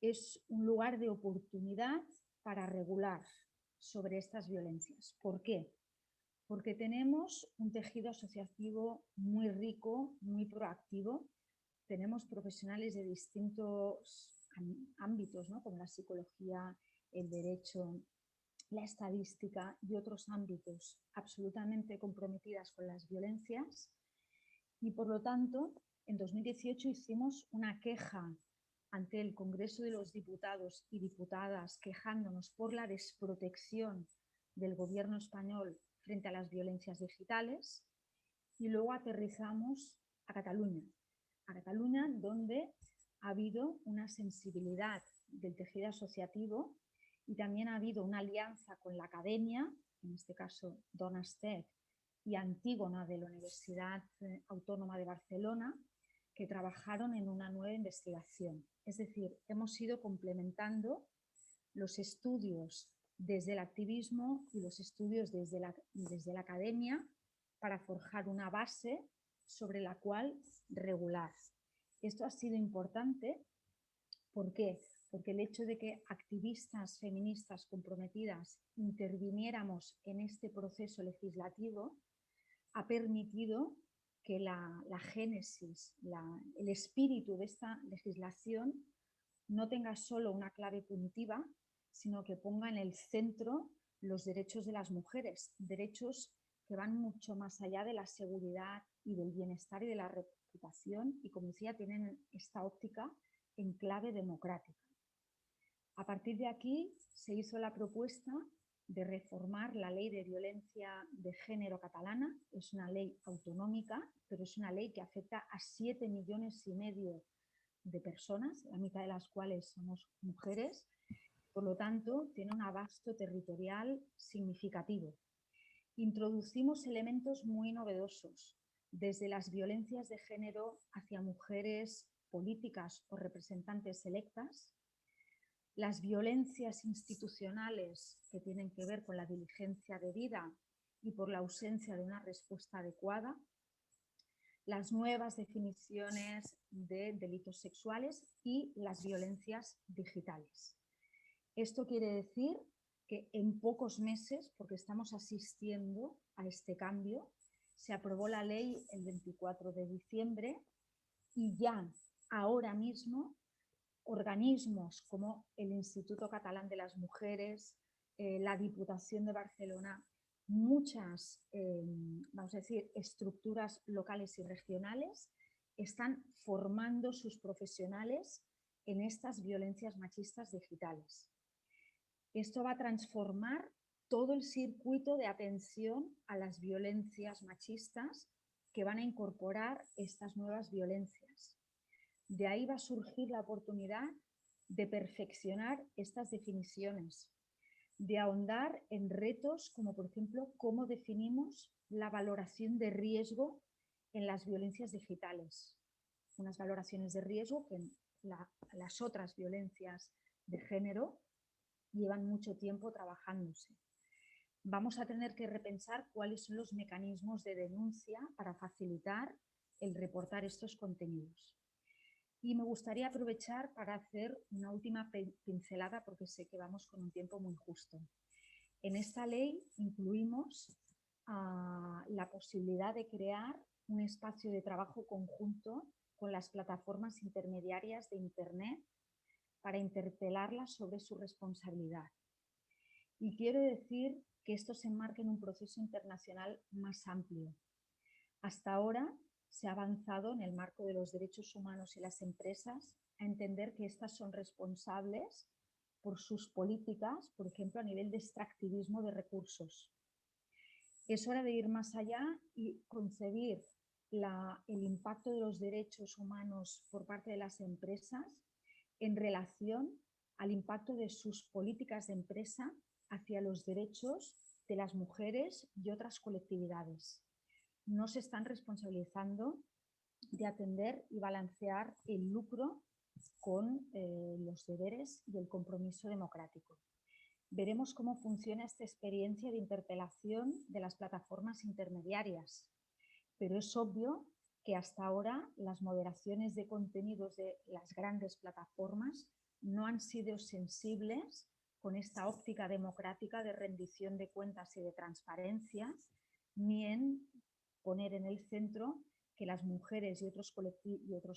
es un lugar de oportunidad para regular sobre estas violencias. ¿Por qué? Porque tenemos un tejido asociativo muy rico, muy proactivo. Tenemos profesionales de distintos ámbitos, ¿no? Como la psicología, el derecho, la estadística y otros ámbitos absolutamente comprometidas con las violencias. Y por lo tanto, en 2018 hicimos una queja ante el Congreso de los Diputados y Diputadas quejándonos por la desprotección del gobierno español frente a las violencias digitales, y luego aterrizamos a Cataluña, donde ha habido una sensibilidad del tejido asociativo y también ha habido una alianza con la academia, en este caso Donastec y Antígona de la Universidad Autónoma de Barcelona, que trabajaron en una nueva investigación. Es decir, hemos ido complementando los estudios desde el activismo y los estudios desde la academia para forjar una base sobre la cual regular. Esto ha sido importante. ¿Por qué? Porque el hecho de que activistas feministas comprometidas interviniéramos en este proceso legislativo ha permitido que la génesis, el espíritu de esta legislación no tenga solo una clave punitiva, sino que ponga en el centro los derechos de las mujeres, derechos que van mucho más allá de la seguridad y del bienestar y de la reputación, y como decía, tienen esta óptica en clave democrática. A partir de aquí se hizo la propuesta de reformar la ley de violencia de género catalana. Es una ley autonómica, pero es una ley que afecta a 7,5 millones de personas, la mitad de las cuales somos mujeres. Por lo tanto, tiene un abasto territorial significativo. Introducimos elementos muy novedosos, desde las violencias de género hacia mujeres políticas o representantes electas, las violencias institucionales que tienen que ver con la diligencia debida y por la ausencia de una respuesta adecuada, las nuevas definiciones de delitos sexuales y las violencias digitales. Esto quiere decir que en pocos meses, porque estamos asistiendo a este cambio, se aprobó la ley el 24 de diciembre y ya ahora mismo organismos como el Instituto Catalán de las Mujeres, la Diputación de Barcelona, muchas, vamos a decir, estructuras locales y regionales están formando sus profesionales en estas violencias machistas digitales. Esto va a transformar todo el circuito de atención a las violencias machistas que van a incorporar estas nuevas violencias. De ahí va a surgir la oportunidad de perfeccionar estas definiciones, de ahondar en retos como, por ejemplo, cómo definimos la valoración de riesgo en las violencias digitales. Unas valoraciones de riesgo que en las otras violencias de género llevan mucho tiempo trabajándose. Vamos a tener que repensar cuáles son los mecanismos de denuncia para facilitar el reportar estos contenidos. Y me gustaría aprovechar para hacer una última pincelada, porque sé que vamos con un tiempo muy justo. En esta ley incluimos la posibilidad de crear un espacio de trabajo conjunto con las plataformas intermediarias de Internet para interpelarlas sobre su responsabilidad. Y quiero decir que esto se enmarca en un proceso internacional más amplio. Hasta ahora se ha avanzado en el marco de los derechos humanos y las empresas a entender que estas son responsables por sus políticas, por ejemplo, a nivel de extractivismo de recursos. Es hora de ir más allá y concebir el impacto de los derechos humanos por parte de las empresas en relación al impacto de sus políticas de empresa hacia los derechos de las mujeres y otras colectividades. No se están responsabilizando de atender y balancear el lucro con los deberes y el compromiso democrático. Veremos cómo funciona esta experiencia de interpelación de las plataformas intermediarias, pero es obvio que hasta ahora las moderaciones de contenidos de las grandes plataformas no han sido sensibles con esta óptica democrática de rendición de cuentas y de transparencia, ni en poner en el centro que las mujeres y otros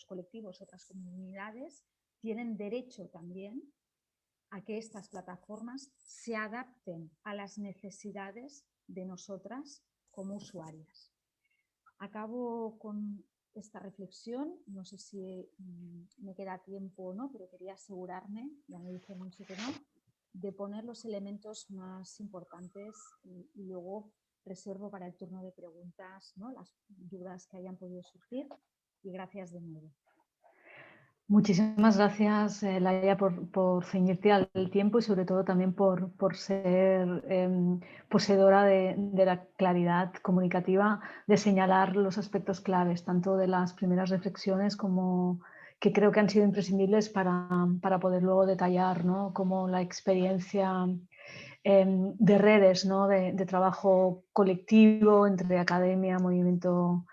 colectivos, otras comunidades, tienen derecho también a que estas plataformas se adapten a las necesidades de nosotras como usuarias. Acabo con esta reflexión, no sé si me queda tiempo o no, pero quería asegurarme, ya me dice Monse que no, de poner los elementos más importantes y luego reservo para el turno de preguntas, ¿no?, las dudas que hayan podido surgir, y gracias de nuevo. Muchísimas gracias, Laia, por ceñirte al tiempo y sobre todo también por ser poseedora de la claridad comunicativa, de señalar los aspectos claves, tanto de las primeras reflexiones como que creo que han sido imprescindibles para poder luego detallar, ¿no?, cómo la experiencia de redes, ¿no?, de trabajo colectivo entre academia, movimiento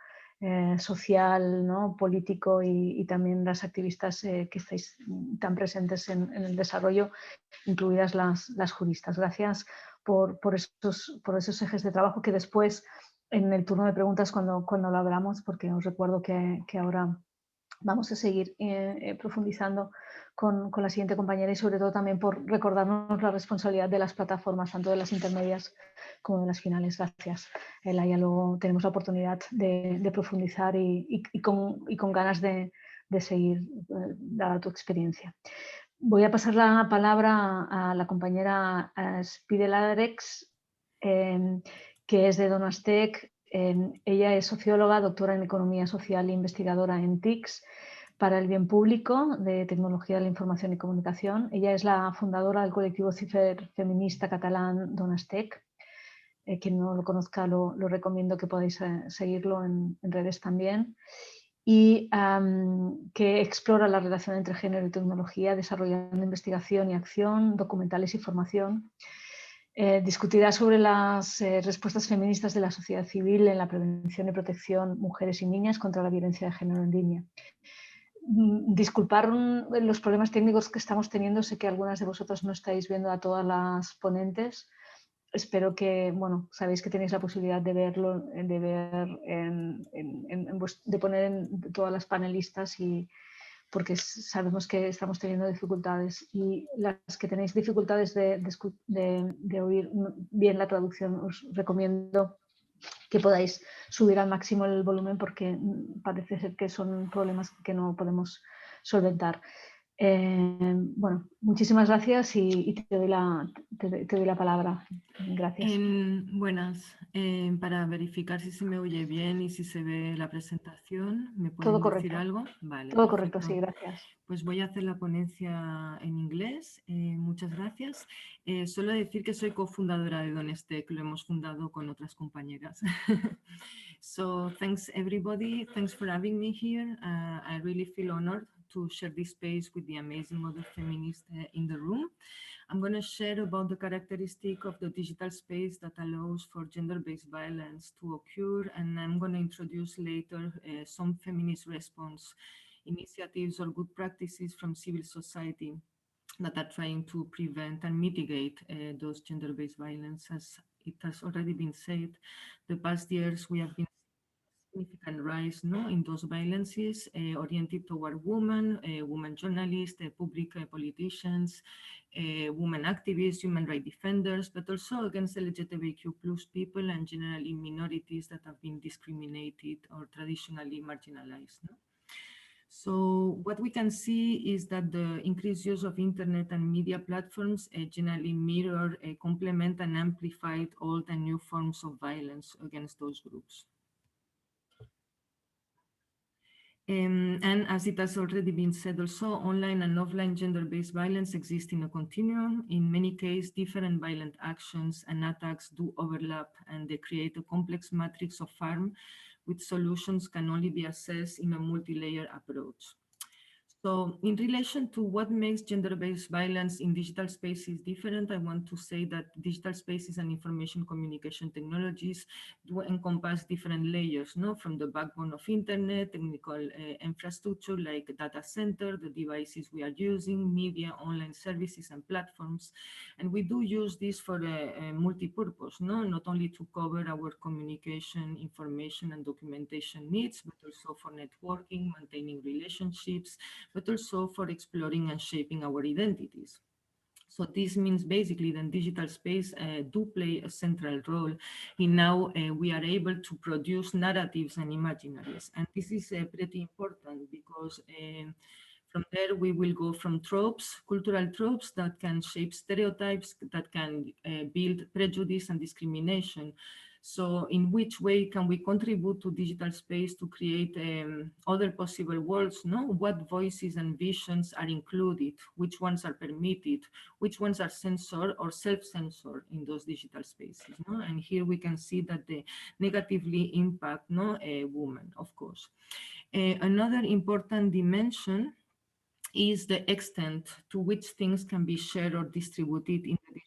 social, ¿no?, político y también las activistas que estáis tan presentes en el desarrollo, incluidas las juristas. Gracias por esos ejes de trabajo que después en el turno de preguntas cuando lo hablamos, porque os recuerdo que ahora vamos a seguir profundizando con la siguiente compañera y sobre todo también por recordarnos la responsabilidad de las plataformas, tanto de las intermedias como de las finales. Gracias, Laia. Luego tenemos la oportunidad de profundizar y con ganas de seguir dada tu experiencia. Voy a pasar la palabra a la compañera Spurek, que es de Donastec. Ella es socióloga, doctora en Economía Social e investigadora en TICS para el bien público de Tecnología de la Información y Comunicación. Ella es la fundadora del colectivo ciberfeminista catalán Donastec. Quien no lo conozca, lo recomiendo que podáis seguirlo en redes también. Y que explora la relación entre género y tecnología, desarrollando investigación y acción, documentales y formación. Discutirá sobre las respuestas feministas de la sociedad civil en la prevención y protección mujeres y niñas contra la violencia de género en línea. Disculpar los problemas técnicos que estamos teniendo, sé que algunas de vosotras no estáis viendo a todas las ponentes. Espero que, bueno, sabéis que tenéis la posibilidad de verlo, de poner en todas las panelistas, y porque sabemos que estamos teniendo dificultades, y las que tenéis dificultades de oír bien la traducción, os recomiendo que podáis subir al máximo el volumen, porque parece ser que son problemas que no podemos solventar. Bueno, muchísimas gracias y te doy la palabra. Gracias. Buenas. Para verificar si se me oye bien y si se ve la presentación, ¿me pueden Todo decir correcto. algo? Vale, Todo perfecto. correcto, sí, gracias. Pues voy a hacer la ponencia en inglés. Muchas gracias. Solo decir que soy cofundadora de Donastec, lo hemos fundado con otras compañeras. So thanks everybody. Thanks for having me here. I really feel honored to share this space with the amazing other feminists in the room. I'm going to share about the characteristic of the digital space that allows for gender-based violence to occur, and I'm going to introduce later some feminist response initiatives or good practices from civil society that are trying to prevent and mitigate those gender-based violence. As it has already been said, the past years we have been significant rise in those violences oriented toward women, women journalists, public politicians, women activists, human rights defenders, but also against LGBTQ plus people and generally minorities that have been discriminated or traditionally marginalized. So what we can see is that the increased use of internet and media platforms generally mirror, complement and amplify old and new forms of violence against those groups. And as it has already been said also, online and offline gender-based violence exist in a continuum. In many cases, different violent actions and attacks do overlap, and they create a complex matrix of harm with solutions can only be assessed in a multi-layer approach. So in relation to what makes gender-based violence in digital spaces different, I want to say that digital spaces and information communication technologies do encompass different layers, no? From the backbone of internet, technical infrastructure like data center, the devices we are using, media, online services and platforms. And we do use this for a multi-purpose, no? Not only to cover our communication, information and documentation needs, but also for networking, maintaining relationships, but also for exploring and shaping our identities. So this means basically that digital space do play a central role in now we are able to produce narratives and imaginaries. And this is pretty important because from there we will go from tropes, cultural tropes that can shape stereotypes, that can build prejudice and discrimination. So in which way can we contribute to digital space to create other possible worlds? No? What voices and visions are included? Which ones are permitted? Which ones are censored or self-censored in those digital spaces? No? And here we can see that they negatively impact women, of course. Another important dimension is the extent to which things can be shared or distributed in the digital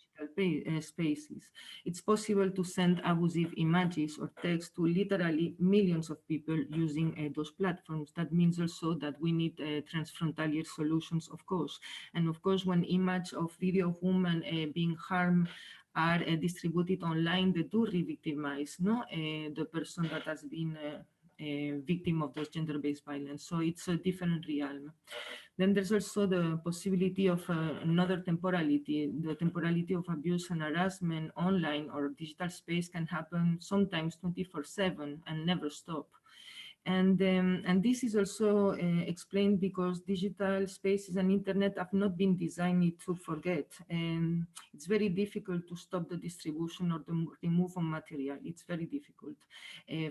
spaces. It's possible to send abusive images or text to literally millions of people using those platforms. That means also that we need transfrontalier solutions, of course. And of course, when image of video of women being harmed are distributed online, they do re-victimize the person that has been a victim of those gender-based violence. So it's a different realm. Then there's also the possibility of another temporality. The temporality of abuse and harassment online or digital space can happen sometimes 24/7 and never stop. And this is also explained because digital spaces and internet have not been designed to forget. And it's very difficult to stop the distribution or the remove of material. It's very difficult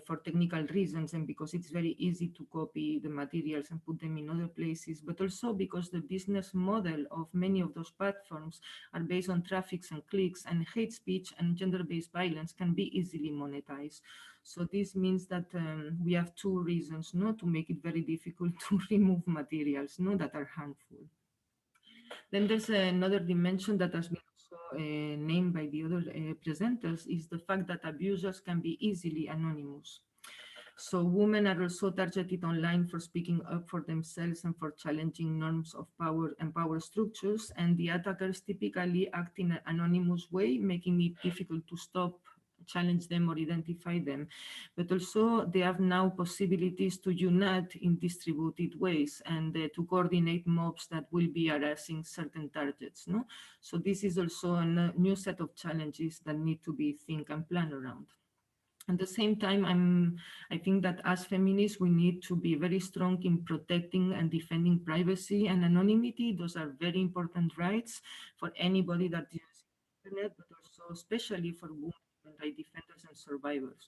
for technical reasons and because it's very easy to copy the materials and put them in other places, but also because the business model of many of those platforms are based on traffics and clicks, and hate speech and gender-based violence can be easily monetized. So this means that we have two reasons to make it very difficult to remove materials that are harmful. Then there's another dimension that has been also named by the other presenters, is the fact that abusers can be easily anonymous. So women are also targeted online for speaking up for themselves and for challenging norms of power and power structures, and the attackers typically act in an anonymous way, making it difficult to stop, challenge them or identify them. But also they have now possibilities to unite in distributed ways and to coordinate mobs that will be harassing certain targets. So this is also a new set of challenges that need to be think and plan around. At the same time, I think that as feminists, we need to be very strong in protecting and defending privacy and anonymity. Those are very important rights for anybody that uses the internet, but also especially for women right defenders and survivors.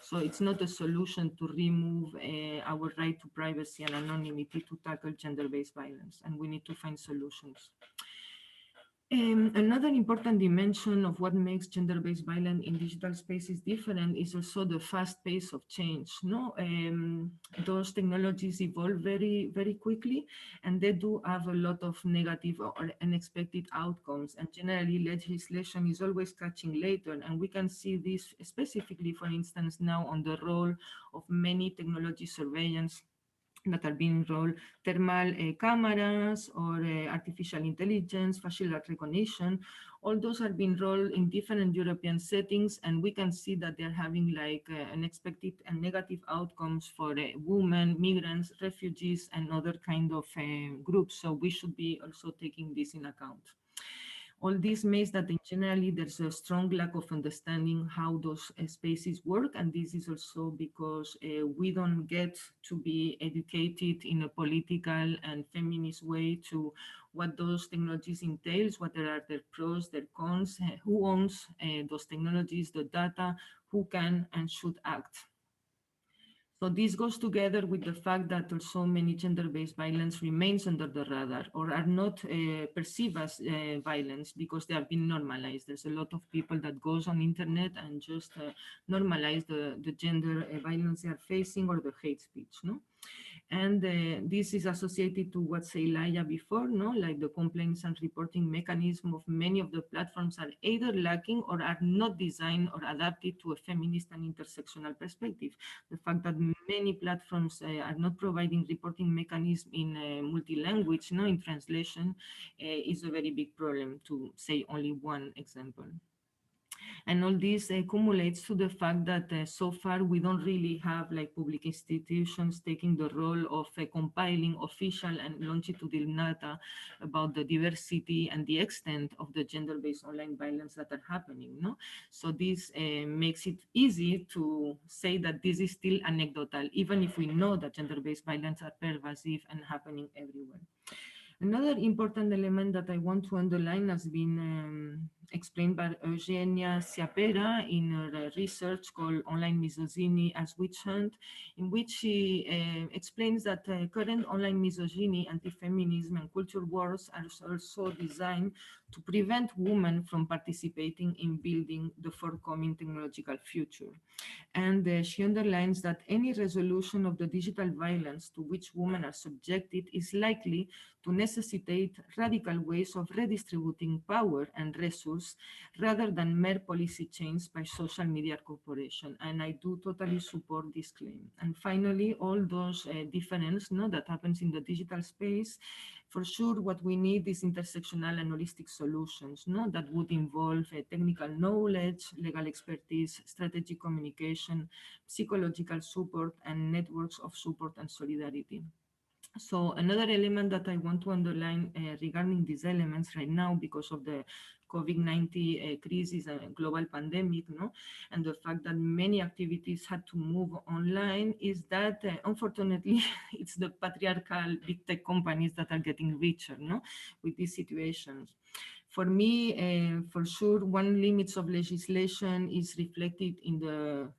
So it's not a solution to remove our right to privacy and anonymity to tackle gender-based violence, and we need to find solutions. Another important dimension of what makes gender-based violence in digital spaces different is also the fast pace of change. Those technologies evolve very, very quickly, and they do have a lot of negative or unexpected outcomes. And generally, legislation is always catching later. And we can see this specifically, for instance, now on the role of many technology surveillance that are being rolled, thermal cameras or artificial intelligence, facial recognition. All those are being rolled in different European settings, and we can see that they're having like unexpected and negative outcomes for women, migrants, refugees, and other kind of groups. So we should be also taking this in account. All this means that in generally there's a strong lack of understanding how those spaces work, and this is also because we don't get to be educated in a political and feminist way to what those technologies entails, what are their pros, their cons, who owns those technologies, the data, who can and should act. So this goes together with the fact that also many gender-based violence remains under the radar or are not perceived as violence because they have been normalized. There's a lot of people that goes on internet and just normalize the gender violence they are facing or the hate speech. And this is associated to what Sylwia before, no? Like the complaints and reporting mechanism of many of the platforms are either lacking or are not designed or adapted to a feminist and intersectional perspective. The fact that many platforms are not providing reporting mechanism in multi-language, no, in translation, is a very big problem, to say only one example. And all this accumulates to the fact that so far we don't really have like public institutions taking the role of compiling official and longitudinal data about the diversity and the extent of the gender-based online violence that are happening. No? So this makes it easy to say that this is still anecdotal, even if we know that gender-based violence are pervasive and happening everywhere. Another important element that I want to underline has been explained by Eugenia Sciapera in her research called Online Misogyny as Witch Hunt, in which she explains that current online misogyny, anti-feminism, and culture wars are also designed to prevent women from participating in building the forthcoming technological future. And she underlines that any resolution of the digital violence to which women are subjected is likely to necessitate radical ways of redistributing power and resource rather than mere policy change by social media corporation. And I do totally support this claim. And finally, all those differences that happens in the digital space, for sure, what we need is intersectional and holistic solutions that would involve technical knowledge, legal expertise, strategic communication, psychological support, and networks of support and solidarity. So another element that I want to underline regarding these elements right now, because of the COVID-19 crisis and global pandemic, and the fact that many activities had to move online, is that unfortunately it's the patriarchal big tech companies that are getting richer with these situations. For me, for sure, one limits of legislation is reflected in the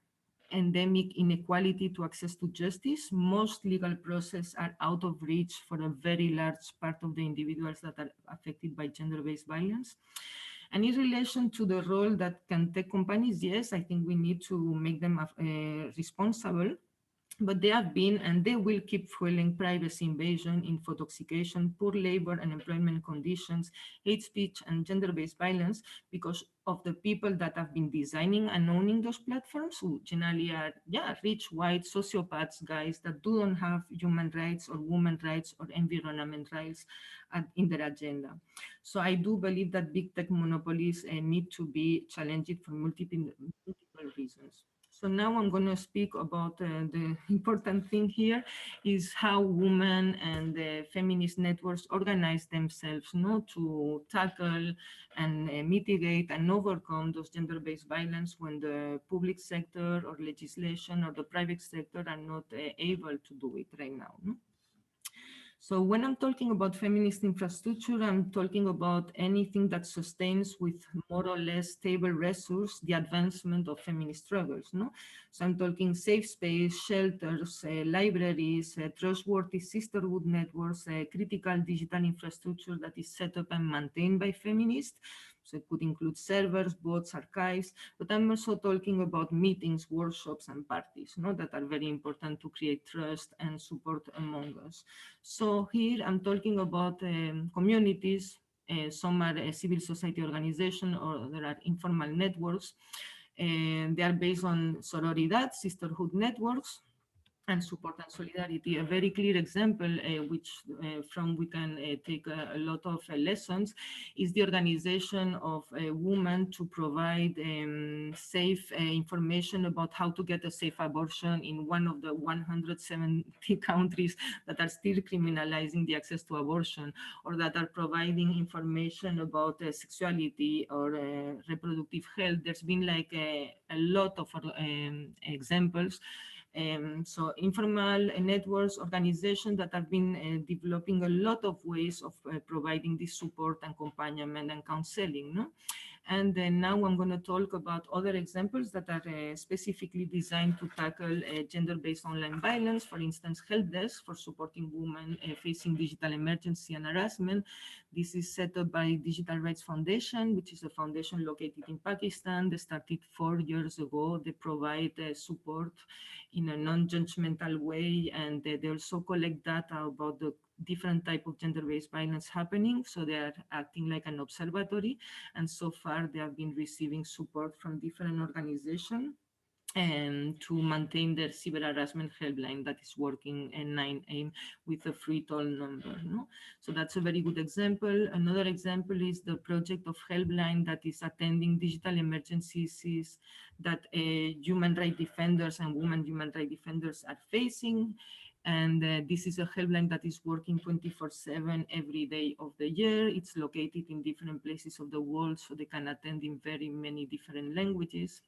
endemic inequality to access to justice. Most legal processes are out of reach for a very large part of the individuals that are affected by gender-based violence. And in relation to the role that can tech companies, yes, I think we need to make them responsible. But they have been and they will keep fueling privacy invasion, infotoxication, poor labor and employment conditions, hate speech and gender-based violence because of the people that have been designing and owning those platforms, who generally are rich, white, sociopaths, guys that don't have human rights or women's rights or environment rights in their agenda. So I do believe that big tech monopolies need to be challenged for multiple reasons. So now I'm going to speak about the important thing here is how women and the feminist networks organize themselves to tackle and mitigate and overcome those gender-based violence when the public sector or legislation or the private sector are not able to do it right now. So when I'm talking about feminist infrastructure, I'm talking about anything that sustains with more or less stable resource the advancement of feminist struggles. So I'm talking safe space, shelters, libraries, trustworthy sisterhood networks, critical digital infrastructure that is set up and maintained by feminists. So it could include servers, bots, archives, but I'm also talking about meetings, workshops, and parties that are very important to create trust and support among us. So here I'm talking about communities. Some are civil society organizations, or there are informal networks. And they are based on sororidad, sisterhood networks, and support and solidarity. A very clear example, which from we can take a lot of lessons, is the organization of women to provide safe information about how to get a safe abortion in one of the 170 countries that are still criminalizing the access to abortion, or that are providing information about sexuality or reproductive health. There's been like a lot of examples. So informal networks, organizations that have been developing a lot of ways of providing this support and accompaniment and counseling. And then now I'm going to talk about other examples that are specifically designed to tackle gender-based online violence, for instance, help desk for supporting women facing digital emergency and harassment. This is set up by Digital Rights Foundation, which is a foundation located in Pakistan. They started 4 years ago. They provide support in a non-judgmental way, and they also collect data about the different type of gender-based violence happening. So they are acting like an observatory, and so far they have been receiving support from different organizations and to maintain their cyber harassment helpline that is working in 9 with a free toll number. No? So that's a very good example. Another example is the project of helpline that is attending digital emergencies that human rights defenders and women human rights defenders are facing. And this is a helpline that is working 24/7 every day of the year. It's located in different places of the world, so they can attend in very many different languages.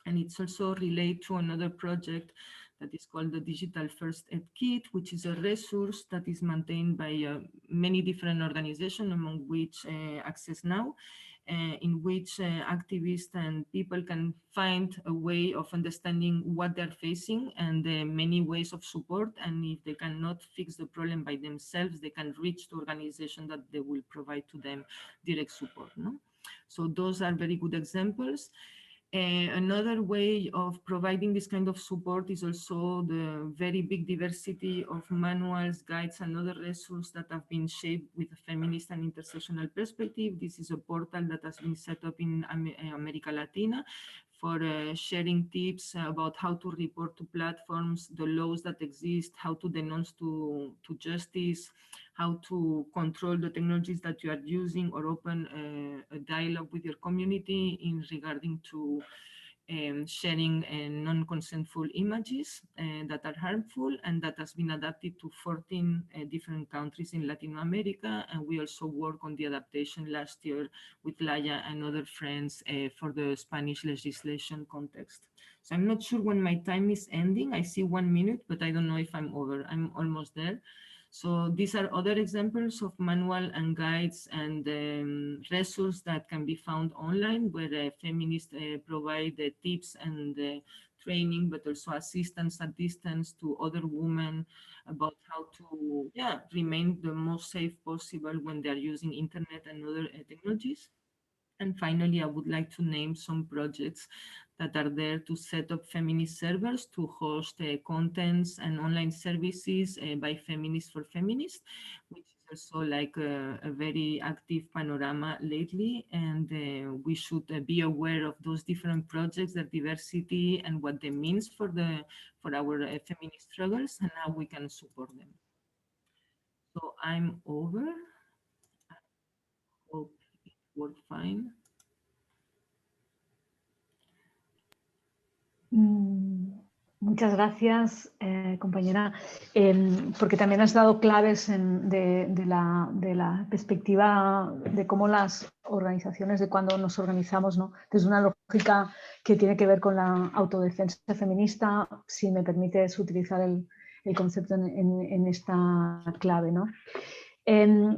And it's also related to another project that is called the Digital First Aid Kit, which is a resource that is maintained by many different organizations, among which Access Now, in which activists and people can find a way of understanding what they're facing and many ways of support. And if they cannot fix the problem by themselves, they can reach the organization that they will provide to them direct support. No? So those are very good examples. Another way of providing this kind of support is also the very big diversity of manuals, guides, and other resources that have been shaped with a feminist and intersectional perspective. This is a portal that has been set up in America Latina for sharing tips about how to report to platforms, the laws that exist, how to denounce to justice, how to control the technologies that you are using, or open a dialogue with your community in regarding to sharing non-consentful images that are harmful, and that has been adapted to 14 different countries in Latin America. And we also worked on the adaptation last year with Laia and other friends for the Spanish legislation context. So I'm not sure when my time is ending. I see 1 minute, but I don't know if I'm over. I'm almost there. So these are other examples of manual and guides and resources that can be found online, where feminists provide tips and training, but also assistance at distance to other women about how to remain the most safe possible when they're using internet and other technologies. And finally, I would like to name some projects that are there to set up feminist servers to host contents and online services by feminists for feminists, which is also like a very active panorama lately. And we should be aware of those different projects, their diversity, and what they means for our feminist struggles and how we can support them. So I'm over. I hope it worked fine. Muchas gracias, compañera, porque también has dado claves de la perspectiva de cómo las organizaciones, de cuando nos organizamos, ¿no? Desde una lógica que tiene que ver con la autodefensa feminista, si me permites utilizar el concepto en esta clave, ¿no?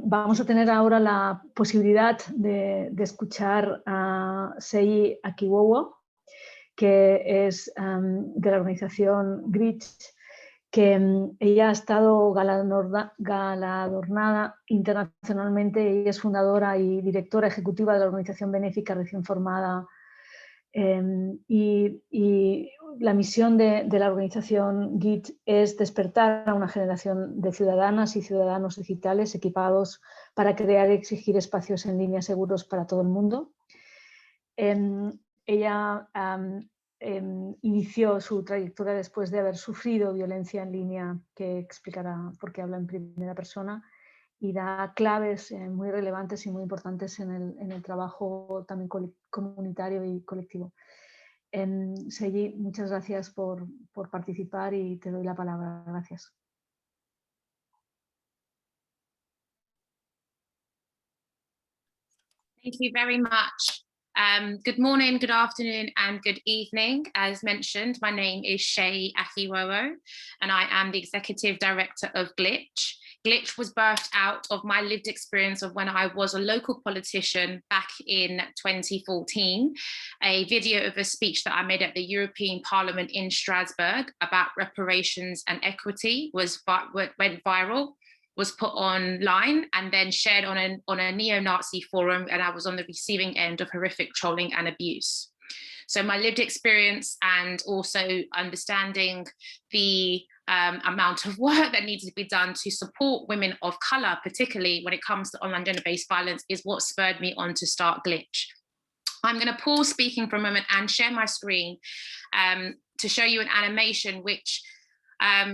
Vamos a tener ahora la posibilidad de escuchar a Sei Akiwowo, que es de la organización GRITCH, que ella ha estado galardonada internacionalmente. Ella es fundadora y directora ejecutiva de la organización benéfica recién formada, y la misión de la organización GRITCH es despertar a una generación de ciudadanas y ciudadanos digitales equipados para crear y exigir espacios en línea seguros para todo el mundo. Ella inició su trayectoria después de haber sufrido violencia en línea, que explicará porque habla en primera persona, y da claves muy relevantes y muy importantes en el trabajo también comunitario y colectivo. Seyi, muchas gracias por participar y te doy la palabra. Gracias. Thank you very much. Good morning, good afternoon, and good evening. As mentioned, my name is Shay Akiwowo, and I am the Executive Director of Glitch. Glitch was birthed out of my lived experience of when I was a local politician back in 2014. A video of a speech that I made at the European Parliament in Strasbourg about reparations and equity went viral, was put online and then shared on a neo-Nazi forum, and I was on the receiving end of horrific trolling and abuse. So my lived experience and also understanding the amount of work that needs to be done to support women of colour, particularly when it comes to online gender-based violence, is what spurred me on to start Glitch. I'm going to pause speaking for a moment and share my screen to show you an animation which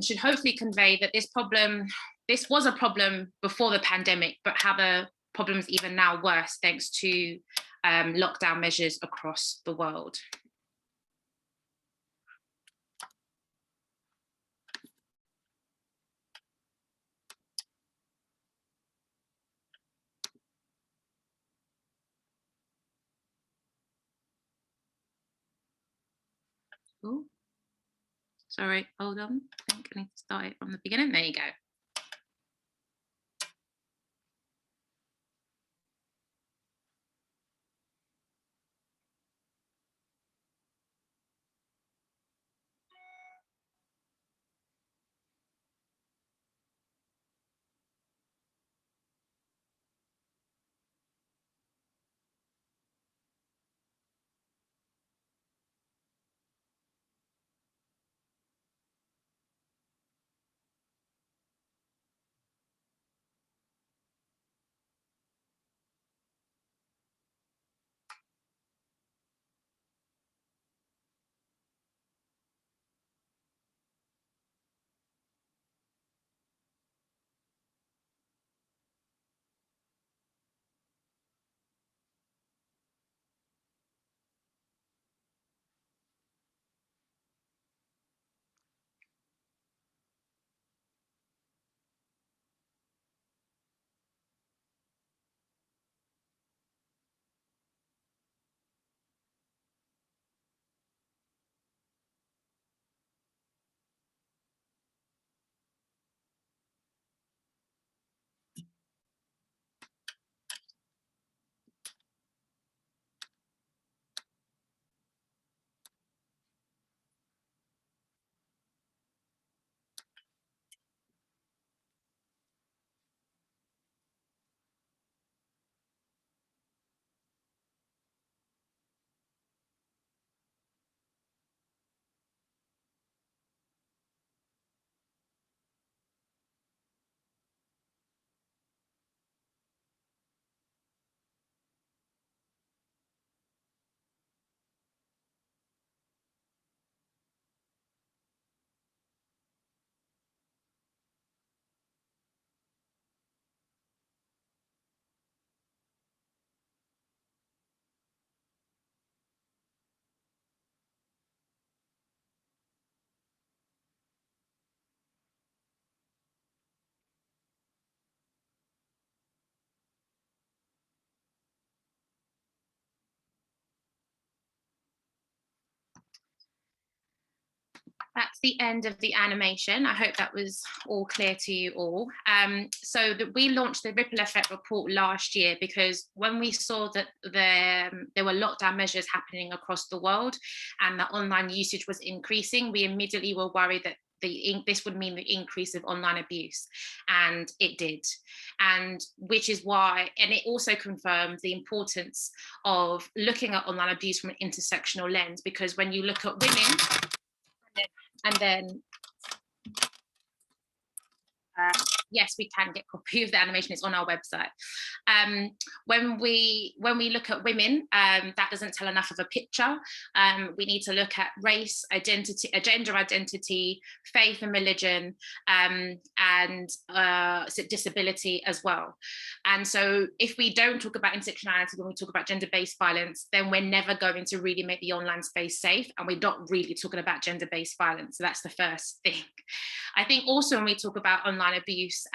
should hopefully convey that this was a problem before the pandemic, but how the problem's even now worse thanks to lockdown measures across the world. Ooh. Sorry, hold on. I think I need to start it from the beginning. There you go. That's the end of the animation. I hope that was all clear to you all. We launched the Ripple Effect report last year because when we saw that there were lockdown measures happening across the world and that online usage was increasing, we immediately were worried that this would mean the increase of online abuse, and it did, and which is why, and it also confirmed the importance of looking at online abuse from an intersectional lens, because when you look at women, and then yes, we can get a copy of the animation, it's on our website. When we look at women, that doesn't tell enough of a picture. We need to look at race, identity, gender identity, faith and religion, and disability as well. And so if we don't talk about intersectionality when we talk about gender-based violence, then we're never going to really make the online space safe, and we're not really talking about gender-based violence. So that's the first thing. I think also when we talk about online abuse,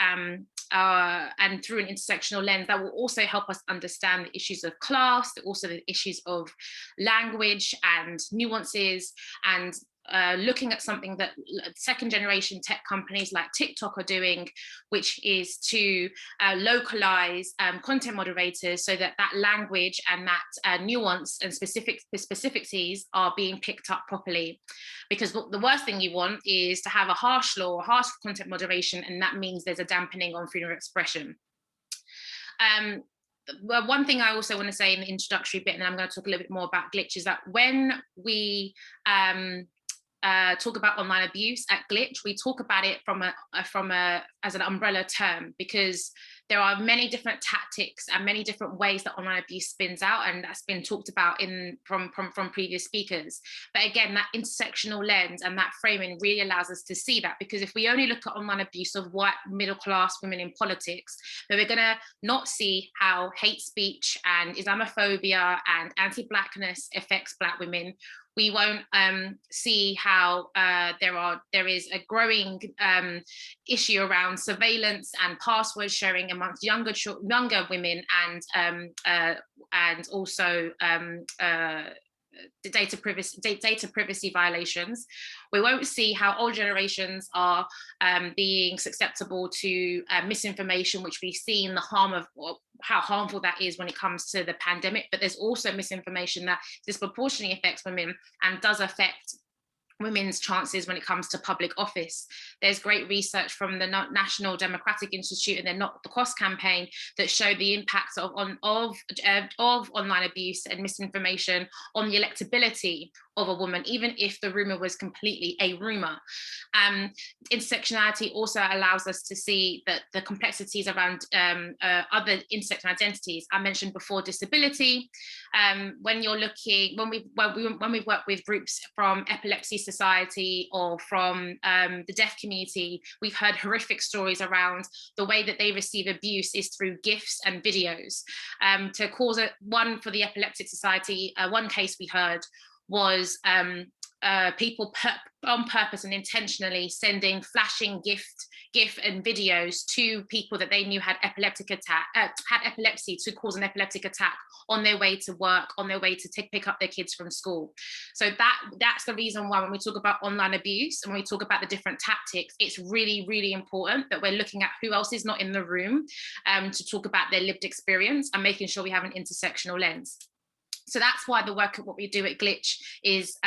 through an intersectional lens that will also help us understand the issues of class, also the issues of language and nuances, and looking at something that second generation tech companies like TikTok are doing, which is to localize content moderators so that that language and that nuance and specificities are being picked up properly. Because the worst thing you want is to have a harsh law, harsh content moderation, and that means there's a dampening on freedom of expression. Well, one thing I also want to say in the introductory bit, and I'm going to talk a little bit more about Glitch, is that when we talk about online abuse at Glitch, we talk about it as an umbrella term, because there are many different tactics and many different ways that online abuse spins out, and that's been talked about from previous speakers. But again, that intersectional lens and that framing really allows us to see that, because if we only look at online abuse of white middle class women in politics, then we're going to not see how hate speech and Islamophobia and anti-Blackness affects Black women. We won't see how there is a growing issue around surveillance and password sharing amongst younger women, and also data privacy violations. We won't see how old generations are being susceptible to misinformation, which we've seen the harm of, how harmful that is when it comes to the pandemic. But there's also misinformation that disproportionately affects women and does affect women's chances when it comes to public office. There's great research from the National Democratic Institute and their Not the Cost campaign that show the impacts of online abuse and misinformation on the electability of a woman, even if the rumor was completely a rumor. Intersectionality also allows us to see that the complexities around other intersectional identities. I mentioned before disability. When we've worked with groups from Epilepsy Society or from the deaf community, we've heard horrific stories around the way that they receive abuse is through GIFs and videos. To cause one for the Epileptic Society, one case we heard was people on purpose and intentionally sending flashing GIF and videos to people that they knew had epilepsy to cause an epileptic attack on their way to work, on their way to pick up their kids from school. So that's the reason why when we talk about online abuse and when we talk about the different tactics, it's really, really important that we're looking at who else is not in the room to talk about their lived experience and making sure we have an intersectional lens. So that's why the work of what we do at Glitch is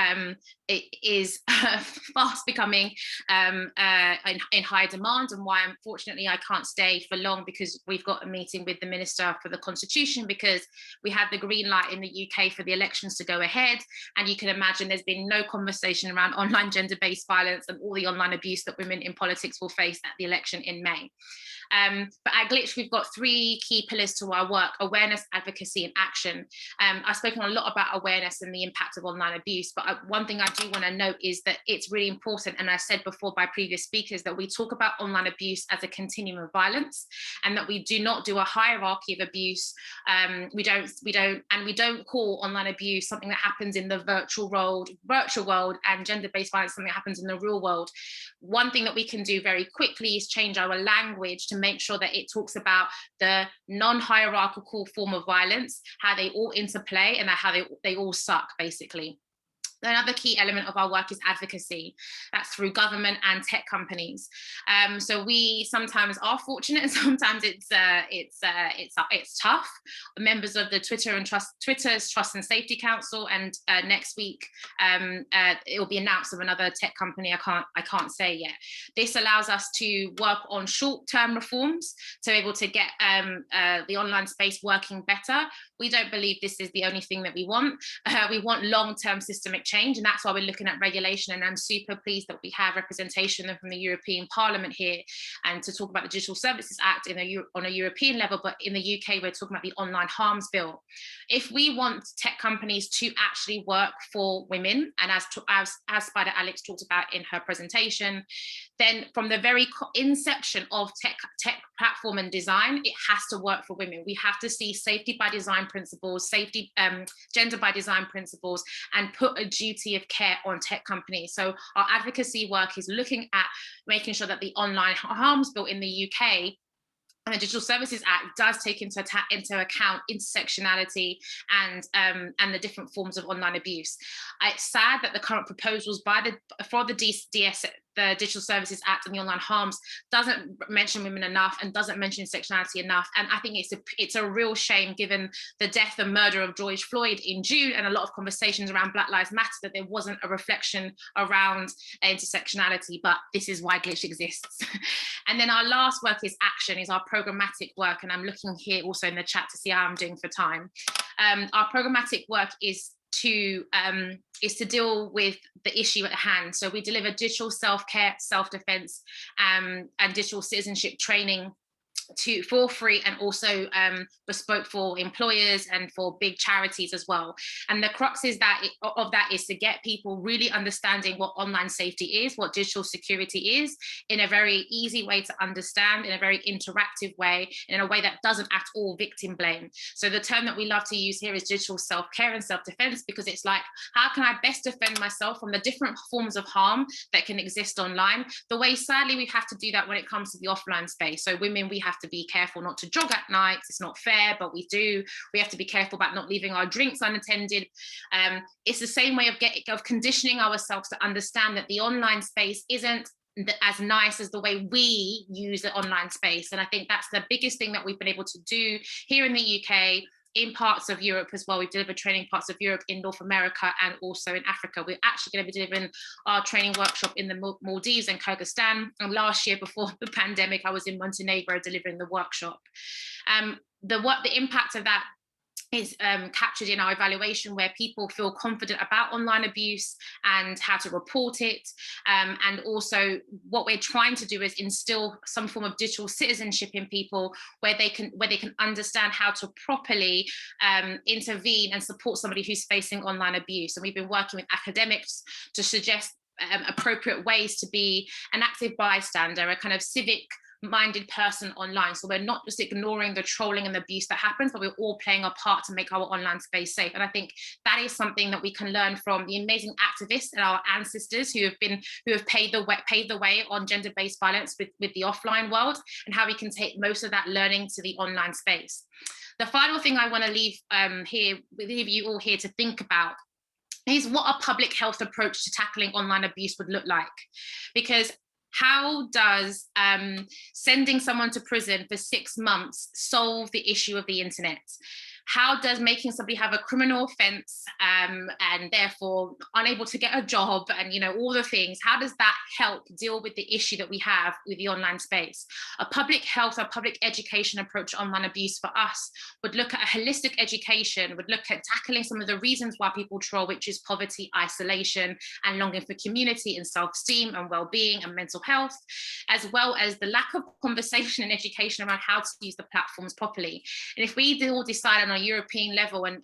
fast becoming in high demand, and why unfortunately I can't stay for long, because we've got a meeting with the Minister for the Constitution, because we had the green light in the UK for the elections to go ahead, and you can imagine there's been no conversation around online gender-based violence and all the online abuse that women in politics will face at the election in May. But at Glitch, we've got three key pillars to our work: awareness, advocacy, and action. I've spoken a lot about awareness and the impact of online abuse, but one thing I do want to note is that it's really important, and I said before by previous speakers, that we talk about online abuse as a continuum of violence, and that we do not do a hierarchy of abuse. We don't call online abuse something that happens in the virtual world, and gender-based violence something that happens in the real world. One thing that we can do very quickly is change our language to make sure that it talks about the non-hierarchical form of violence, how they all interplay, and how they all suck, basically. Another key element of our work is advocacy. That's through government and tech companies. So we sometimes are fortunate, and sometimes it's tough. Members of the Twitter's Trust and Safety Council, and next week it will be announced of another tech company I can't say yet. This allows us to work on short-term reforms to be able to get the online space working better. We don't believe this is the only thing that we want. We want long-term systemic change, and that's why we're looking at regulation. And I'm super pleased that we have representation from the European Parliament here, and to talk about the Digital Services Act on a European level, but in the UK we're talking about the Online Harms Bill. If we want tech companies to actually work for women, and as Spider Alex talked about in her presentation, then from the very inception of tech platform and design, it has to work for women. We have to see safety by design principles, gender by design principles, and put a duty of care on tech companies. So our advocacy work is looking at making sure that the Online Harms Bill in the UK And the Digital Services Act does take into account intersectionality and the different forms of online abuse. It's sad that the current proposals for the Digital Services Act and the online harms doesn't mention women enough and doesn't mention sexuality enough. And I think it's a real shame, given the death and murder of George Floyd in June and a lot of conversations around Black Lives Matter, that there wasn't a reflection around intersectionality, but this is why Glitch exists. And then our last work is action, is our programmatic work. And I'm looking here also in the chat to see how I'm doing for time. Our programmatic work is to deal with the issue at hand. So we deliver digital self-care, self-defense, and digital citizenship training for free, and also bespoke for employers and for big charities as well. And the crux is that is to get people really understanding what online safety is, what digital security is, in a very easy way to understand, in a very interactive way, in a way that doesn't at all victim blame. So the term that we love to use here is digital self-care and self-defense, because it's like, how can I best defend myself from the different forms of harm that can exist online? The way, sadly, we have to do that when it comes to the offline space. So women, we have to be careful not to jog at night. It's not fair, but we do. We have to be careful about not leaving our drinks unattended. It's the same way of conditioning ourselves to understand that the online space isn't as nice as the way we use the online space. And I think that's the biggest thing that we've been able to do here in the UK, in parts of Europe as well. We've delivered training parts of Europe, in North America, and also in Africa. We're actually going to be delivering our training workshop in the Maldives and Kyrgyzstan. And last year, before the pandemic, I was in Montenegro delivering the workshop. The impact of that is captured in our evaluation, where people feel confident about online abuse and how to report it. And also what we're trying to do is instill some form of digital citizenship in people, where they can understand how to properly intervene and support somebody who's facing online abuse. And we've been working with academics to suggest appropriate ways to be an active bystander, a kind of civic-minded person online. So we're not just ignoring the trolling and the abuse that happens, but we're all playing a part to make our online space safe. And I think that is something that we can learn from the amazing activists and our ancestors who have paved the way on gender-based violence with the offline world, and how we can take most of that learning to the online space. The final thing I want to leave you all here to think about is what a public health approach to tackling online abuse would look like. Because how does sending someone to prison for 6 months solve the issue of the internet? How does making somebody have a criminal offense and therefore unable to get a job and, you know, all the things, how does that help deal with the issue that we have with the online space? A public health, a public education approach to online abuse for us would look at a holistic education, would look at tackling some of the reasons why people troll, which is poverty, isolation, and longing for community and self-esteem and well-being and mental health, as well as the lack of conversation and education around how to use the platforms properly. And if we all decide on a European level and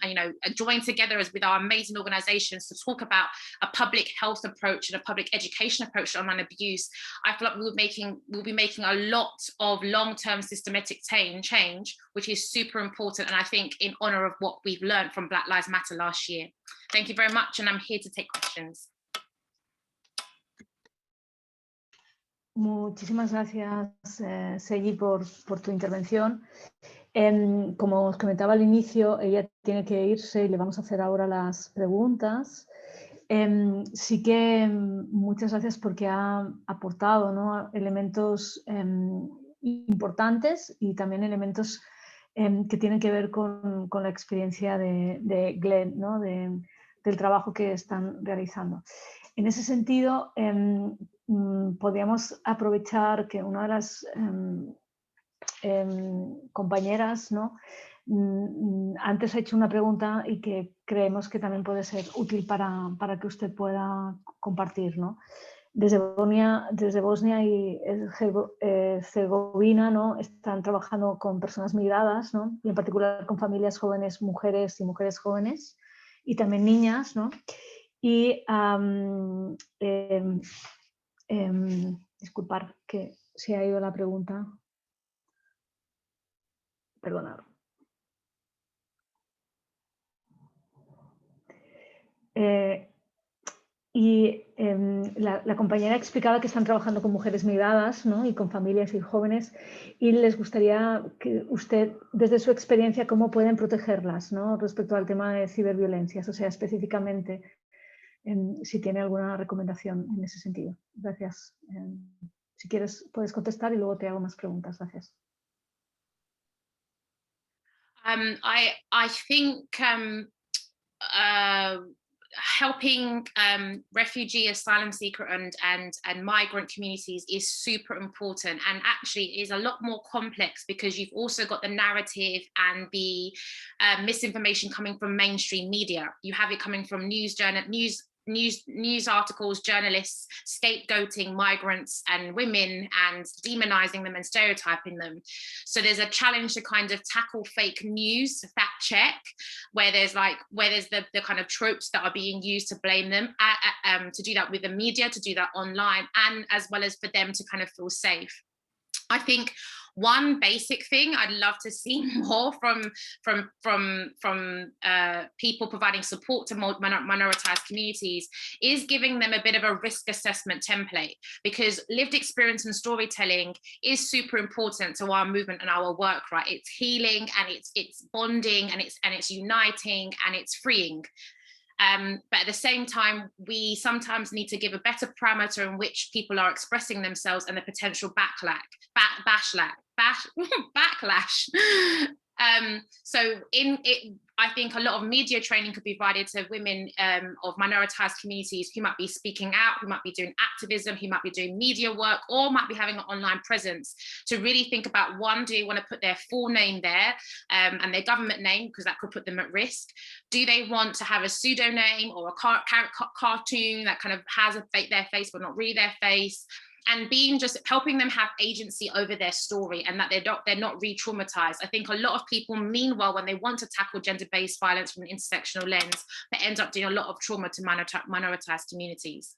join together as with our amazing organizations to talk about a public health approach and a public education approach to online abuse, I feel like we'll be making a lot of long-term systematic change, which is super important, and I think in honor of what we've learned from Black Lives Matter last year. Thank you very much, and I'm here to take questions. Muchísimas gracias, Seyi, por tu intervención. Como os comentaba al inicio, ella tiene que irse y le vamos a hacer ahora las preguntas. Sí que muchas gracias porque ha aportado, ¿no?, elementos importantes y también elementos que tienen que ver con la experiencia de Glenn, ¿no?, del trabajo que están realizando. En ese sentido, podríamos aprovechar que una de las compañeras, ¿no?, antes ha hecho una pregunta y que creemos que también puede ser útil para que usted pueda compartir, ¿no? Desde Bosnia y Herzegovina, ¿no?, están trabajando con personas migradas, ¿no?, y en particular con familias jóvenes, mujeres y mujeres jóvenes, y también niñas, ¿no? Y disculpar que se ha ido la pregunta. Perdonad. Y la compañera explicaba que están trabajando con mujeres migradas, ¿no? Y con familias y jóvenes, y les gustaría que usted, desde su experiencia, cómo pueden protegerlas, ¿no? Respecto al tema de ciberviolencias, o sea, específicamente, si tiene alguna recomendación en ese sentido. Gracias. Si quieres, puedes contestar y luego te hago más preguntas. Gracias. I think helping refugee, asylum seeker and migrant communities is super important, and actually is a lot more complex because you've also got the narrative and the misinformation coming from mainstream media. You have it coming from news articles, journalists scapegoating migrants and women and demonizing them and stereotyping them. So there's a challenge to kind of tackle fake news, fact check, where there's the kind of tropes that are being used to blame them, to do that with the media, to do that online, and as well as for them to kind of feel safe. I think one basic thing I'd love to see more from people providing support to minoritized communities is giving them a bit of a risk assessment template, because lived experience and storytelling is super important to our movement and our work, right? It's healing and it's bonding and it's uniting and it's freeing. But at the same time, we sometimes need to give a better parameter in which people are expressing themselves and the potential backlash. So I think a lot of media training could be provided to women of minoritized communities who might be speaking out, who might be doing activism, who might be doing media work, or might be having an online presence, to really think about, one, do they want to put their full name there and their government name, because that could put them at risk? Do they want to have a pseudonym or a cartoon that kind of has their face but not really their face? And being just helping them have agency over their story, and that they're not re-traumatized. I think a lot of people, meanwhile, when they want to tackle gender-based violence from an intersectional lens, they end up doing a lot of trauma to minoritized communities.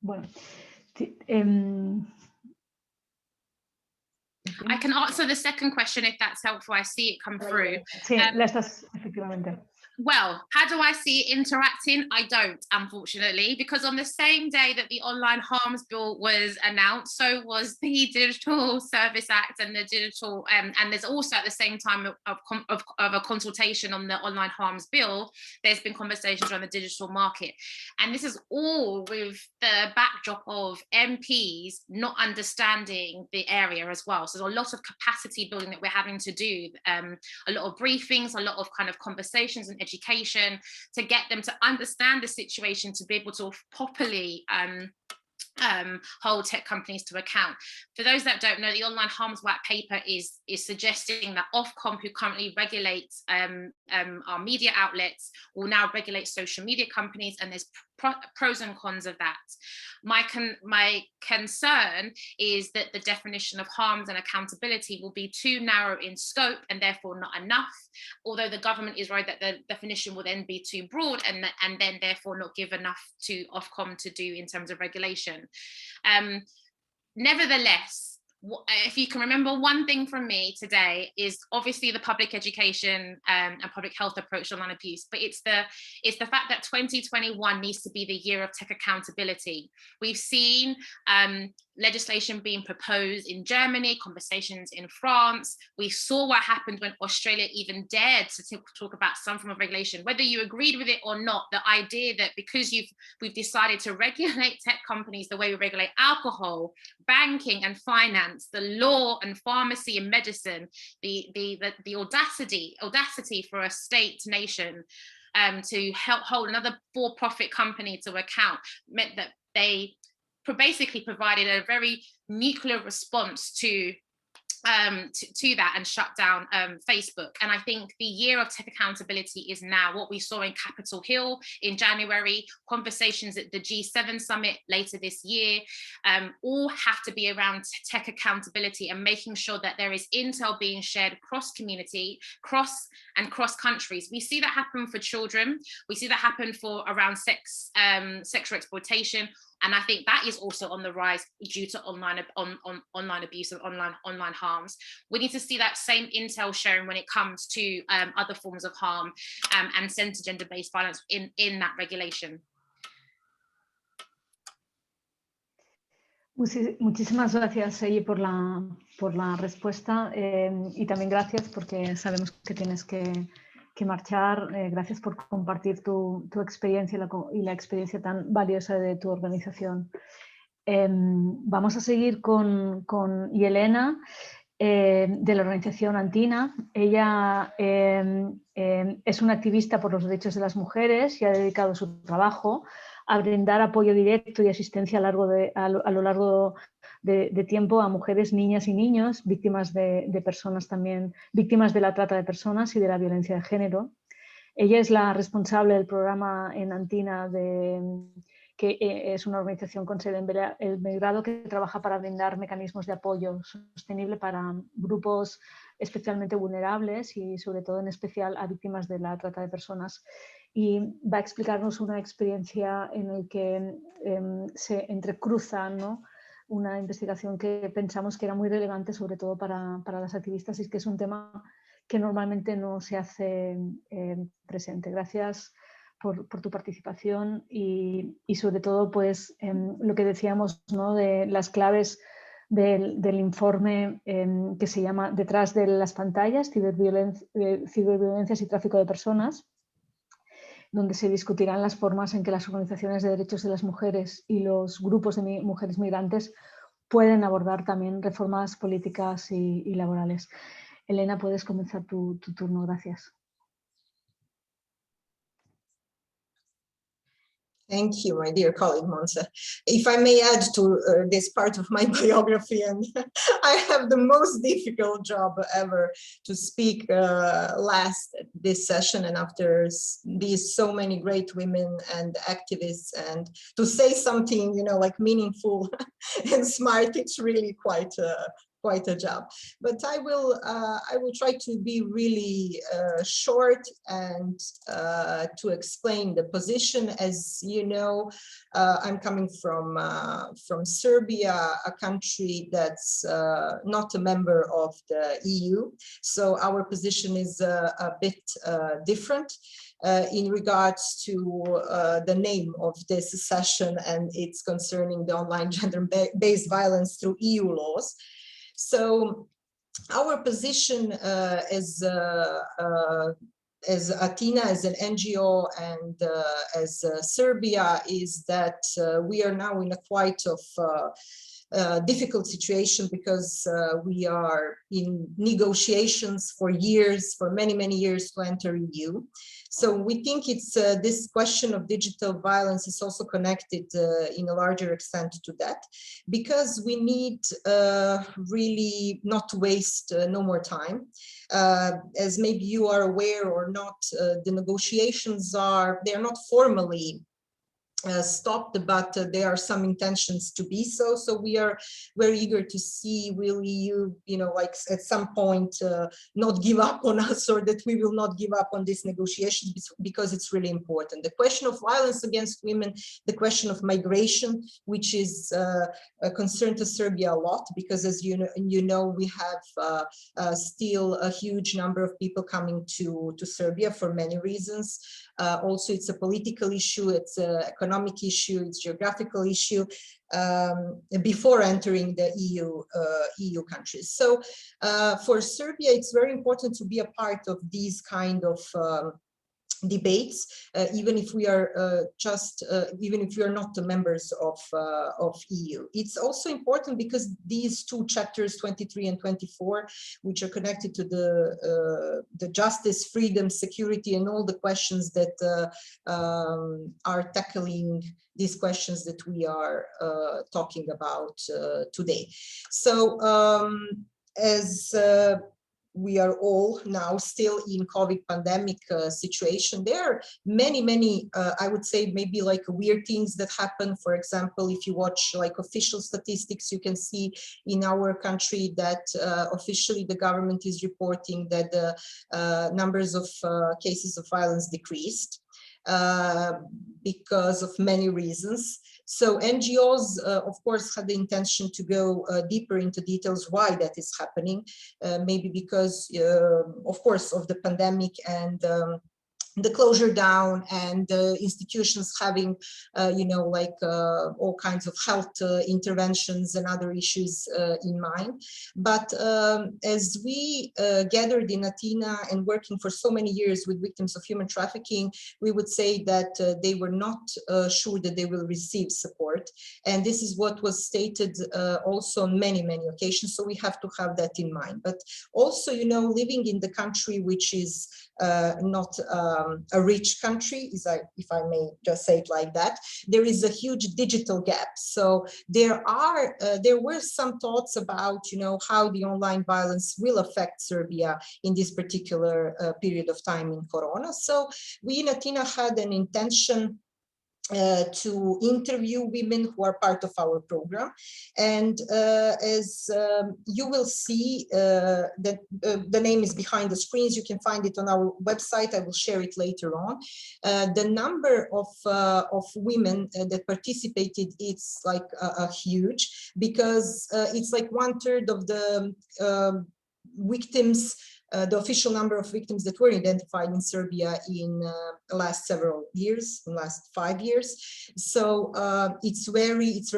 Bueno, I can answer the second question if that's helpful. I see it come through. Sí, la estás, efectivamente. Well, how do I see it interacting? I don't, unfortunately, because on the same day that the Online Harms Bill was announced, so was the Digital Service Act and the digital, and there's also at the same time of a consultation on the Online Harms Bill, there's been conversations around the digital market. And this is all with the backdrop of MPs not understanding the area as well. So there's a lot of capacity building that we're having to do, a lot of briefings, a lot of kind of conversations and education to get them to understand the situation, to be able to properly hold tech companies to account. For those that don't know, the Online Harms White Paper is suggesting that Ofcom, who currently regulates our media outlets, will now regulate social media companies, and there's pros and cons of that. My concern is that the definition of harms and accountability will be too narrow in scope and therefore not enough, although the government is worried that the definition will then be too broad and then therefore not give enough to Ofcom to do in terms of regulation. Nevertheless, if you can remember one thing from me today, is obviously the public education and public health approach to online abuse, but it's the fact that 2021 needs to be the year of tech accountability. We've seen legislation being proposed in Germany, conversations in France. We saw what happened when Australia even dared to talk about some form of regulation. Whether you agreed with it or not, the idea that because we've decided to regulate tech companies the way we regulate alcohol, banking and finance, the law and pharmacy and medicine, the audacity for a state nation to help hold another for-profit company to account meant that they basically provided a very nuclear response to to that and shut down Facebook. And I think the year of tech accountability is now. What we saw in Capitol Hill in January, conversations at the G7 summit later this year, all have to be around tech accountability and making sure that there is intel being shared across community, cross countries. We see that happen for children. We see that happen for around sexual exploitation. And I think that is also on the rise due to online abuse and online harms. We need to see that same intel sharing when it comes to other forms of harm and centered gender-based violence in that regulation. Muchísimas gracias, Sylwia, por la respuesta y también gracias porque sabemos que tienes que marchar. Gracias por compartir tu experiencia y la experiencia tan valiosa de tu organización. Vamos a seguir con Yelena de la organización Antina. Ella es una activista por los derechos de las mujeres y ha dedicado su trabajo a brindar apoyo directo y asistencia a lo largo de tiempo a mujeres, niñas y niños, víctimas de personas también, víctimas de la trata de personas y de la violencia de género. Ella es la responsable del programa en Antina, que es una organización con sede en Belgrado que trabaja para brindar mecanismos de apoyo sostenible para grupos especialmente vulnerables y sobre todo en especial a víctimas de la trata de personas. Y va a explicarnos una experiencia en la que se entrecruza, ¿no?, una investigación que pensamos que era muy relevante, sobre todo para las activistas, y que es un tema que normalmente no se hace presente. Gracias por tu participación y sobre todo pues, lo que decíamos, ¿no?, de las claves del informe que se llama Detrás de las pantallas, ciberviolencias y tráfico de personas, donde se discutirán las formas en que las organizaciones de derechos de las mujeres y los grupos de mujeres migrantes pueden abordar también reformas políticas y laborales. Elena, puedes comenzar tu turno. Gracias. Thank you, my dear colleague Monse. If I may add to this part of my biography, and I have the most difficult job ever to speak last at this session, and after these so many great women and activists, and to say something, you know, like meaningful and smart, it's really quite a job. But I will try to be really short and to explain the position. As you know, I'm coming from Serbia, a country that's not a member of the EU. So our position is a bit different in regards to the name of this session, and it's concerning the online gender-based violence through EU laws. So our position as Athena, as an NGO, and as Serbia, is that we are now in a quite difficult situation because we are in negotiations for years, for many years, to enter EU. So we think it's this question of digital violence is also connected in a larger extent to that, because we need really not to waste no more time. As maybe you are aware or not, the negotiations they're not formally stopped, but there are some intentions to be so. So we are very eager to see, will EU, you know, like at some point not give up on us, or that we will not give up on this negotiation, because it's really important. The question of violence against women, the question of migration, which is a concern to Serbia a lot, because as you know, we have still a huge number of people coming to Serbia for many reasons. Also, it's a political issue, it's an economic issue, it's a geographical issue before entering the EU countries. So for Serbia, it's very important to be a part of these kind of debates, even if we are even if we are not the members of EU. It's also important because these two chapters, 23 and 24, which are connected to the justice, freedom, security, and all the questions that are tackling these questions that we are talking about today. So as we are all now still in COVID pandemic situation, there are many, I would say maybe like weird things that happen. For example, if you watch like official statistics, you can see in our country that officially the government is reporting that the numbers of cases of violence decreased because of many reasons. So NGOs, of course, had the intention to go deeper into details why that is happening, maybe because, of course, of the pandemic and the closure down and institutions having, you know, like all kinds of health interventions and other issues in mind. But as we gathered in Athena and working for so many years with victims of human trafficking, we would say that they were not sure that they will receive support. And this is what was stated also on many occasions. So we have to have that in mind. But also, you know, living in the country which is not a rich country, if I may just say it like that, there is a huge digital gap. So there were some thoughts about, you know, how the online violence will affect Serbia in this particular period of time in Corona. So we in Athena had an intention to interview women who are part of our program. And as you will see, that the name is behind the screens. You can find it on our website. I will share it later on. The number of women that participated, it's like huge, because it's like 1/3 of the victims, the official number of victims that were identified in Serbia in the last several years, in the last 5 years. So it's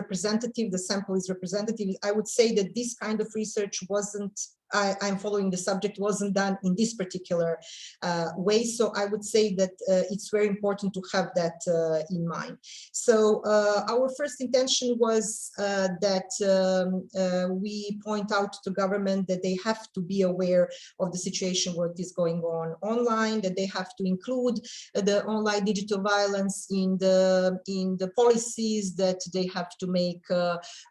representative, the sample is representative. I would say that this kind of research wasn't, I'm following the subject, wasn't done in this particular way. So I would say that it's very important to have that in mind. So our first intention was that we point out to government that they have to be aware of the situation, what is going on online, that they have to include the online digital violence in the policies, that they have to make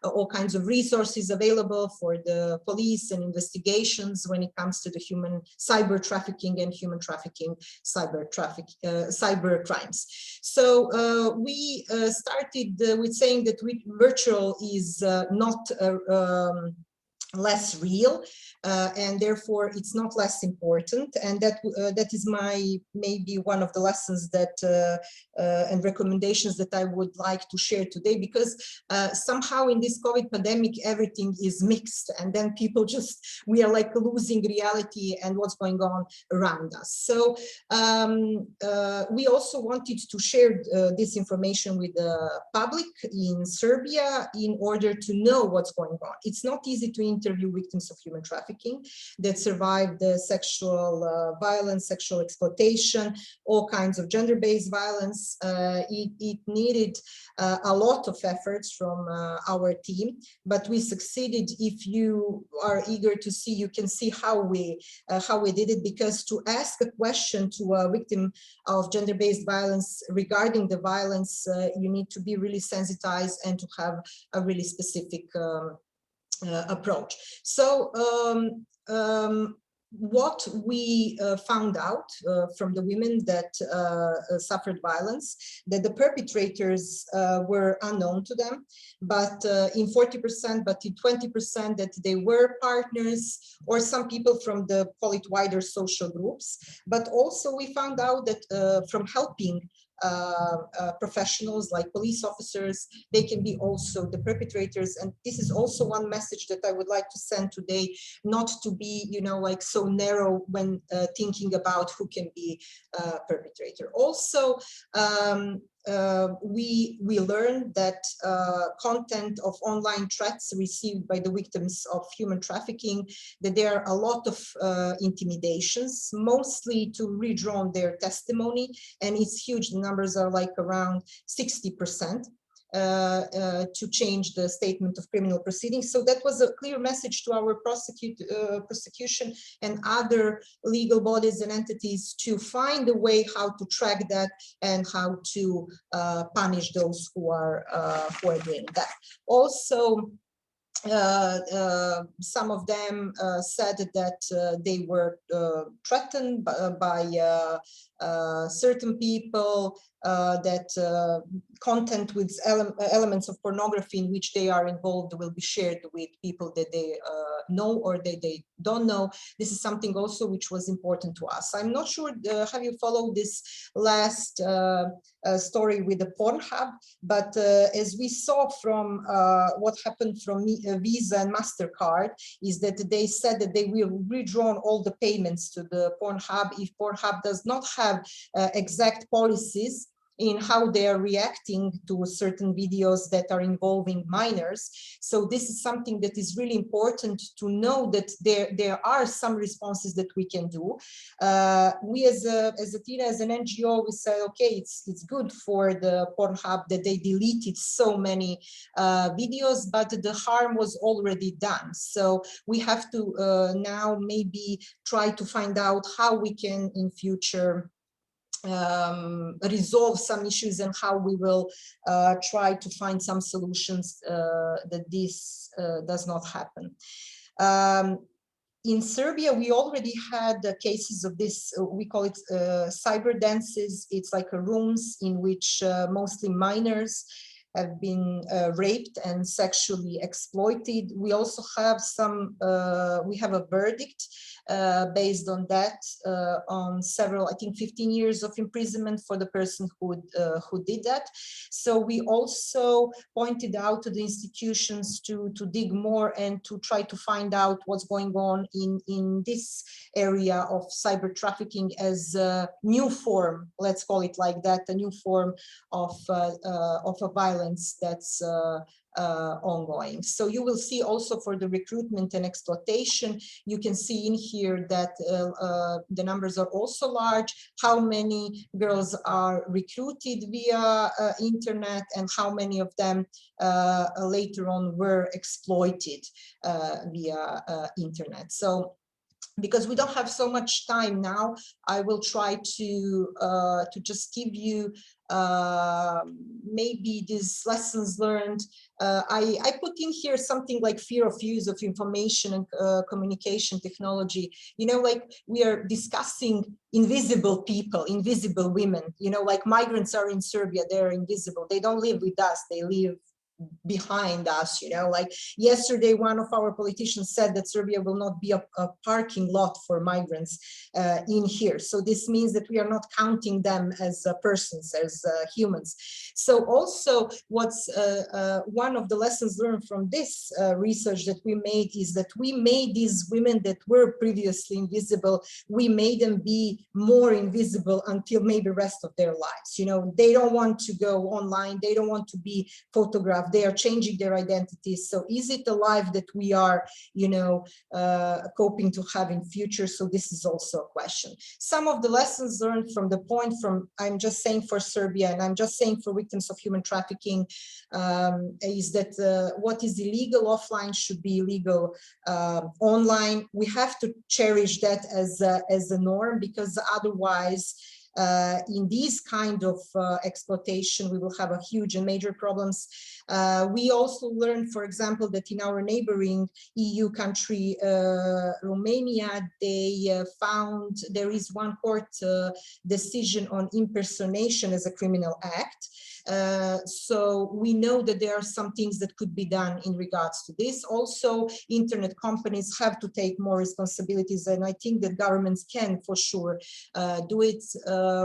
all kinds of resources available for the police and investigations when it comes to the cyber trafficking and human trafficking, cyber crimes. So we started with saying that virtual is not less real, and therefore it's not less important. And that is maybe one of the lessons that and recommendations that I would like to share today, because somehow in this COVID pandemic everything is mixed, and then people we are like losing reality and what's going on around us. So we also wanted to share this information with the public in Serbia in order to know what's going on. It's not easy to interview victims of human trafficking that survived sexual violence, sexual exploitation, all kinds of gender-based violence. It needed a lot of efforts from our team, but we succeeded. If you are eager to see, you can see how we did it, because to ask a question to a victim of gender-based violence regarding the violence, you need to be really sensitized and to have a really specific approach. So what we found out from the women that suffered violence, that the perpetrators were unknown to them, but in 40%, but in 20% that they were partners or some people from the, call it, wider social groups. But also we found out that from helping professionals like police officers, they can be also the perpetrators. And this is also one message that I would like to send today, not to be, you know, like so narrow when thinking about who can be a perpetrator. Also, we learned that content of online threats received by the victims of human trafficking, that there are a lot of intimidations, mostly to redraw their testimony, and it's huge. The numbers are like around 60%. To change the statement of criminal proceedings. So that was a clear message to our prosecution and other legal bodies and entities to find a way how to track that and how to punish those who are doing that. Also, some of them said that they were threatened by certain people, that content with elements of pornography in which they are involved will be shared with people that they know or that they don't know. This is something also which was important to us. I'm not sure, have you followed this last story with the Pornhub? But as we saw from what happened from Visa and MasterCard, is that they said that they will withdraw all the payments to the Pornhub if Pornhub does not have exact policies in how they are reacting to certain videos that are involving minors. So this is something that is really important to know, that there are some responses that we can do. We as an NGO, we said, okay, it's good for the Pornhub that they deleted so many videos, but the harm was already done. So we have to now maybe try to find out how we can in future resolve some issues, and how we will try to find some solutions that this does not happen. In Serbia, we already had cases of this, we call it cyber dances. It's like rooms in which mostly minors have been raped and sexually exploited. We also have some, we have a verdict based on that, on several, I think 15 years of imprisonment for the person who did that. So we also pointed out to the institutions to dig more and to try to find out what's going on in this area of cyber trafficking as a new form, let's call it like that, a new form of a violence that's ongoing. So you will see also for the recruitment and exploitation, you can see in here that the numbers are also large, how many girls are recruited via internet and how many of them later on were exploited via internet. So because we don't have so much time now, I will try to just give you maybe these lessons learned. I put in here something like fear of use of information and communication technology. You know, like we are discussing invisible people, invisible women, you know, like migrants are in Serbia, they're invisible. They don't live with us, they live behind us, you know, like yesterday one of our politicians said that Serbia will not be a parking lot for migrants in here. So this means that we are not counting them as persons, as humans. So also what's one of the lessons learned from this research that we made is that we made these women that were previously invisible, we made them be more invisible until maybe the rest of their lives. You know, they don't want to go online, they don't want to be photographed, they are changing their identities. So is it a life that we are, you know, coping to have in future? So this is also a question. Some of the lessons learned from the point from, I'm just saying for Serbia, and I'm just saying for victims of human trafficking, is that what is illegal offline should be illegal online. We have to cherish that as a norm, because otherwise in these kind of exploitation, we will have a huge and major problems. We also learned, for example, that in our neighboring EU country, Romania, they found there is one court decision on impersonation as a criminal act. So we know that there are some things that could be done in regards to this. Also, internet companies have to take more responsibilities, and I think that governments can for sure do it.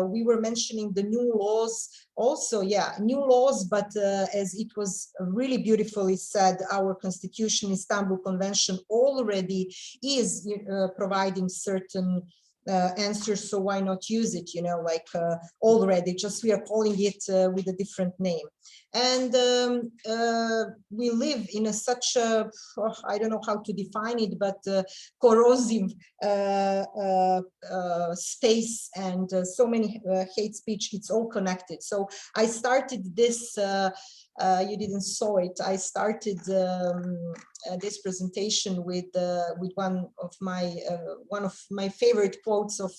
We were mentioning the new laws also, yeah, new laws, but as it was really beautifully said, our constitution, Istanbul Convention, already is providing certain answers, so why not use it, you know, like already, just we are calling it with a different name. And we live in such a, I don't know how to define it, but corrosive space, and so many hate speech, it's all connected. So I started this, you didn't saw it, I started this presentation with one of my favorite quotes of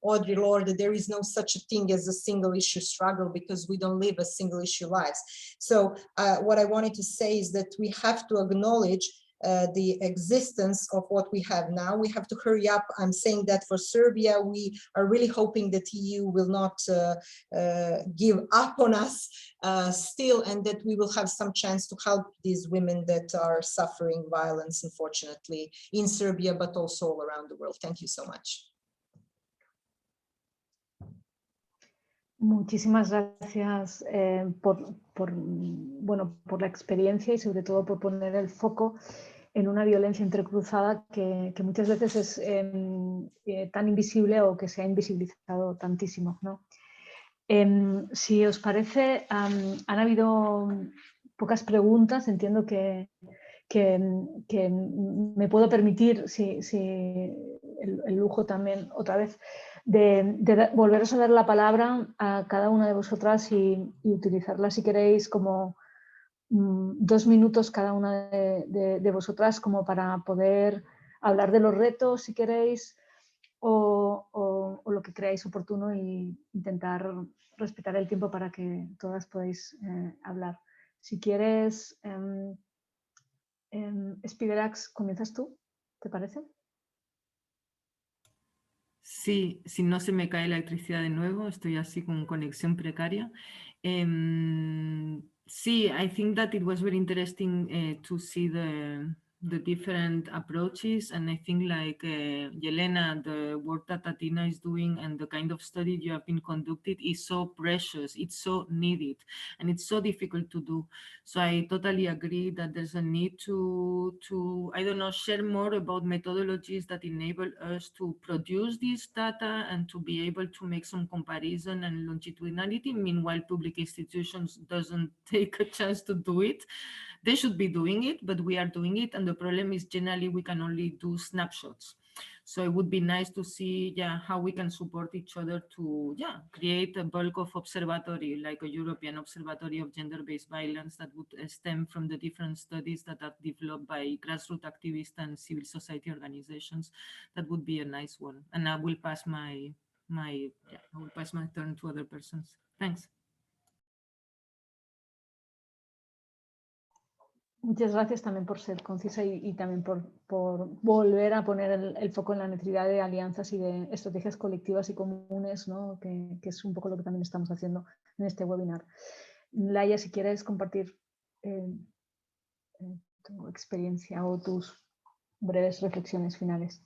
Audre Lorde: "There is no such a thing as a single issue struggle, because we don't live a single issue lives." So what I wanted to say is that we have to acknowledge the existence of what we have now. We have to hurry up. I'm saying that for Serbia, we are really hoping that EU will not give up on us still, and that we will have some chance to help these women that are suffering violence, unfortunately, in Serbia, but also all around the world. Thank you so much. Muchísimas gracias por la experiencia y sobre todo por poner el foco en una violencia entrecruzada que muchas veces es tan invisible o que se ha invisibilizado tantísimo, ¿no? Si os parece, han habido pocas preguntas. Entiendo que me puedo permitir, si el lujo también otra vez, de volveros a dar la palabra a cada una de vosotras y utilizarla, si queréis, como 2 minutos cada una de vosotras, como para poder hablar de los retos, si queréis, o lo que creáis oportuno, y intentar respetar el tiempo para que todas podáis hablar. Si quieres, Spiverax, comienzas tú, ¿te parece? Sí, si no se me cae la electricidad de nuevo, estoy así con conexión precaria. Sí, I think that it was very interesting to see the different approaches, and I think like Yelena, the work that Tatina is doing and the kind of study you have been conducted is so precious, it's so needed, and it's so difficult to do. So I totally agree that there's a need to I don't know, share more about methodologies that enable us to produce this data and to be able to make some comparison and longitudinality. Meanwhile, public institutions doesn't take a chance to do it. They should be doing it, but we are doing it. And the problem is generally we can only do snapshots. So it would be nice to see how we can support each other to create a bulk of observatory, like a European observatory of gender-based violence that would stem from the different studies that are developed by grassroots activists and civil society organizations. That would be a nice one. And I will pass my turn to other persons. Thanks. Muchas gracias también por ser concisa y también por volver a poner el foco en la necesidad de alianzas y de estrategias colectivas y comunes, ¿no? que es un poco lo que también estamos haciendo en este webinar. Laia, si quieres compartir tu experiencia o tus breves reflexiones finales.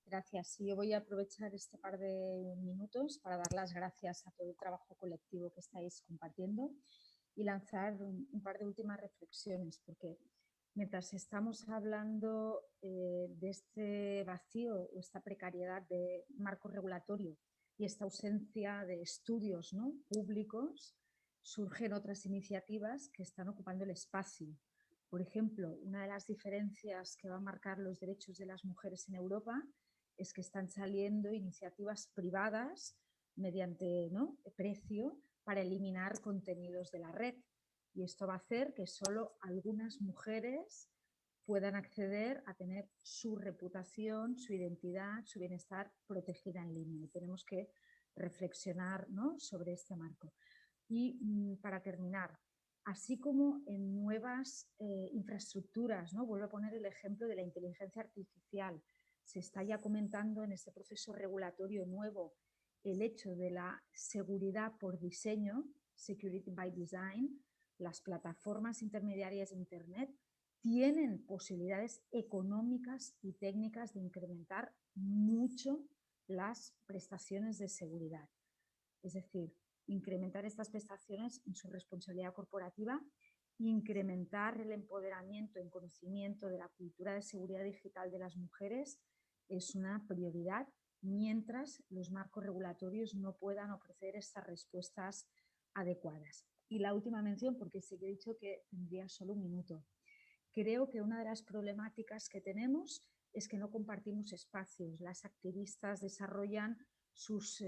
Gracias. Yo voy a aprovechar este par de minutos para dar las gracias a todo el trabajo colectivo que estáis compartiendo y lanzar un par de últimas reflexiones, porque mientras estamos hablando de este vacío o esta precariedad de marco regulatorio y esta ausencia de estudios, ¿no?, públicos, surgen otras iniciativas que están ocupando el espacio. Por ejemplo, una de las diferencias que va a marcar los derechos de las mujeres en Europa es que están saliendo iniciativas privadas mediante, ¿no?, precio, para eliminar contenidos de la red, y esto va a hacer que solo algunas mujeres puedan acceder a tener su reputación, su identidad, su bienestar protegida en línea. Y tenemos que reflexionar, ¿no?, sobre este marco. Y para terminar, así como en nuevas infraestructuras, ¿no?, vuelvo a poner el ejemplo de la inteligencia artificial, se está ya comentando en este proceso regulatorio nuevo el hecho de la seguridad por diseño, security by design. Las plataformas intermediarias de Internet tienen posibilidades económicas y técnicas de incrementar mucho las prestaciones de seguridad. Es decir, incrementar estas prestaciones en su responsabilidad corporativa, incrementar el empoderamiento en conocimiento de la cultura de seguridad digital de las mujeres es una prioridad, mientras los marcos regulatorios no puedan ofrecer estas respuestas adecuadas. Y la última mención, porque sé que he dicho que tendría solo un minuto. Creo que una de las problemáticas que tenemos es que no compartimos espacios. Las activistas desarrollan sus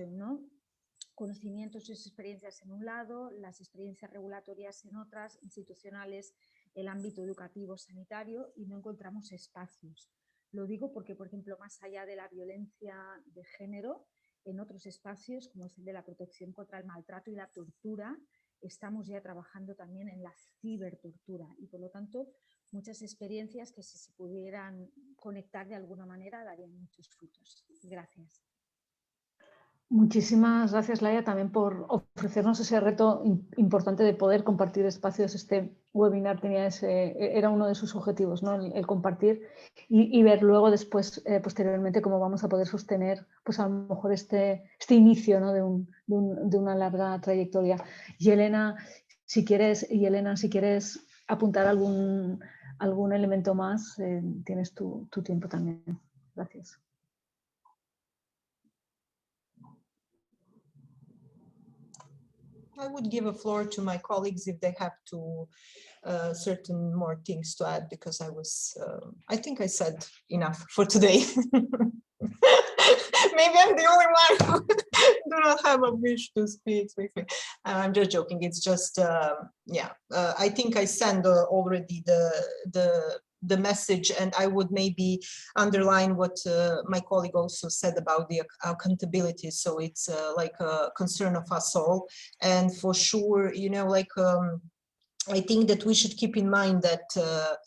conocimientos y sus experiencias en un lado, las experiencias regulatorias en otras, institucionales, el ámbito educativo, sanitario, y no encontramos espacios. Lo digo porque, por ejemplo, más allá de la violencia de género, en otros espacios, como es el de la protección contra el maltrato y la tortura, estamos ya trabajando también en la cibertortura y por lo tanto muchas experiencias que si se pudieran conectar de alguna manera darían muchos frutos. Gracias. Muchísimas gracias, Laia, también por ofrecernos ese reto importante de poder compartir espacios. Este webinar era uno de sus objetivos, ¿no? El compartir y ver luego después, posteriormente, cómo vamos a poder sostener, pues a lo mejor este inicio, ¿no? de una larga trayectoria. Y Elena, si quieres apuntar algún elemento más, tienes tu tiempo también. Gracias. I would give a floor to my colleagues if they have to certain more things to add, because I think I said enough for today. Maybe I'm the only one who do not have a wish to speak. I'm just joking. It's just, I think I sent already the message, and I would maybe underline what my colleague also said about the accountability. So it's like a concern of us all, and for sure, I think that we should keep in mind that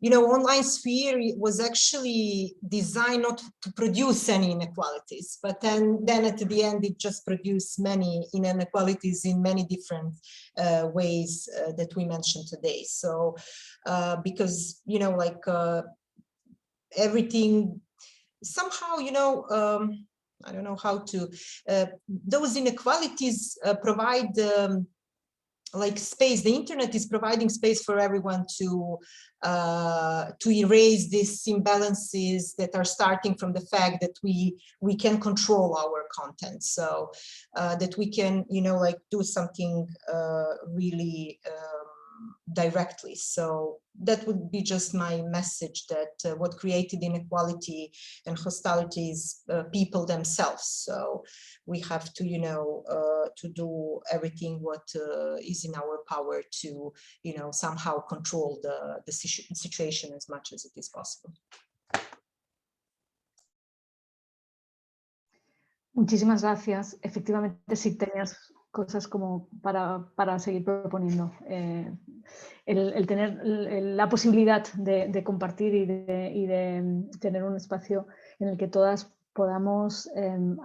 online sphere was actually designed not to produce any inequalities, but then at the end it just produced many inequalities in many different ways that we mentioned today. So because everything somehow I don't know how to those inequalities provide like space. The internet is providing space for everyone to erase these imbalances that are starting from the fact that we can control our content, so that we can do something really directly. So that would be just my message, that what created inequality and hostility is people themselves. So we have to to do everything what is in our power to somehow control the situation as much as it is possible. Muchísimas gracias. Efectivamente, sí tenías cosas como para seguir proponiendo. El tener la posibilidad de compartir y de tener un espacio en el que todas podamos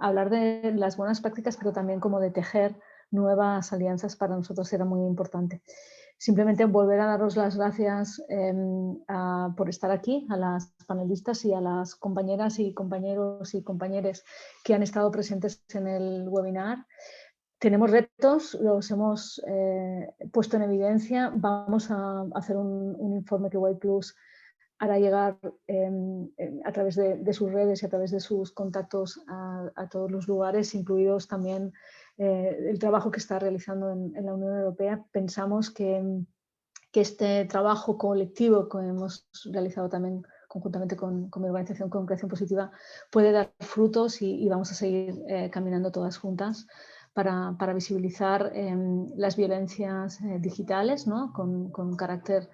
hablar de las buenas prácticas, pero también como de tejer nuevas alianzas, para nosotros era muy importante. Simplemente volver a daros las gracias por estar aquí, a las panelistas y a las compañeras y compañeros y compañeres que han estado presentes en el webinar. Tenemos retos, los hemos puesto en evidencia. Vamos a hacer un informe que White Plus hará llegar a través de sus redes y a través de sus contactos a todos los lugares, incluidos también el trabajo que está realizando en la Unión Europea. Pensamos que este trabajo colectivo que hemos realizado también conjuntamente con mi organización, con Creación Positiva, puede dar frutos y vamos a seguir caminando todas juntas para visibilizar las violencias digitales, ¿no? con carácter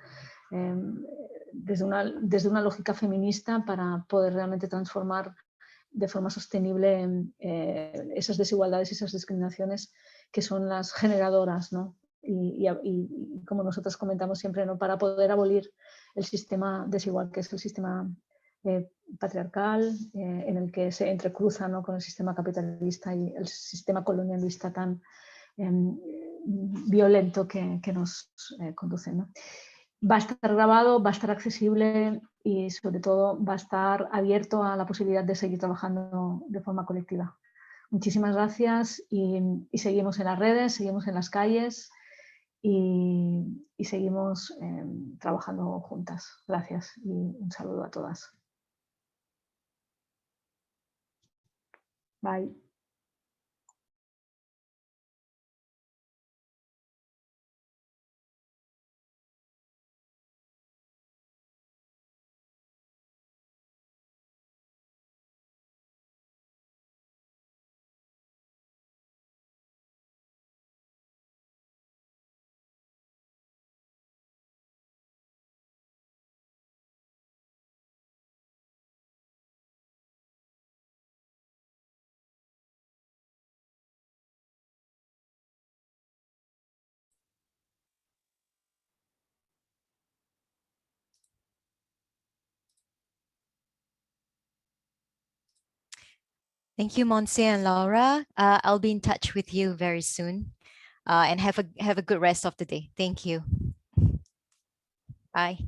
desde una lógica feminista, para poder realmente transformar de forma sostenible esas desigualdades y esas discriminaciones que son las generadoras, ¿no? Y como nosotros comentamos siempre, ¿no? Para poder abolir el sistema desigual que es el sistema patriarcal, en el que se entrecruza, ¿no? con el sistema capitalista y el sistema colonialista tan violento que nos conduce, ¿no? Va a estar grabado, va a estar accesible y sobre todo va a estar abierto a la posibilidad de seguir trabajando de forma colectiva. Muchísimas gracias y seguimos en las redes, seguimos en las calles y seguimos trabajando juntas. Gracias y un saludo a todas. Bye. Thank you, Monse and Laura. I'll be in touch with you very soon. And have a good rest of the day. Thank you. Bye.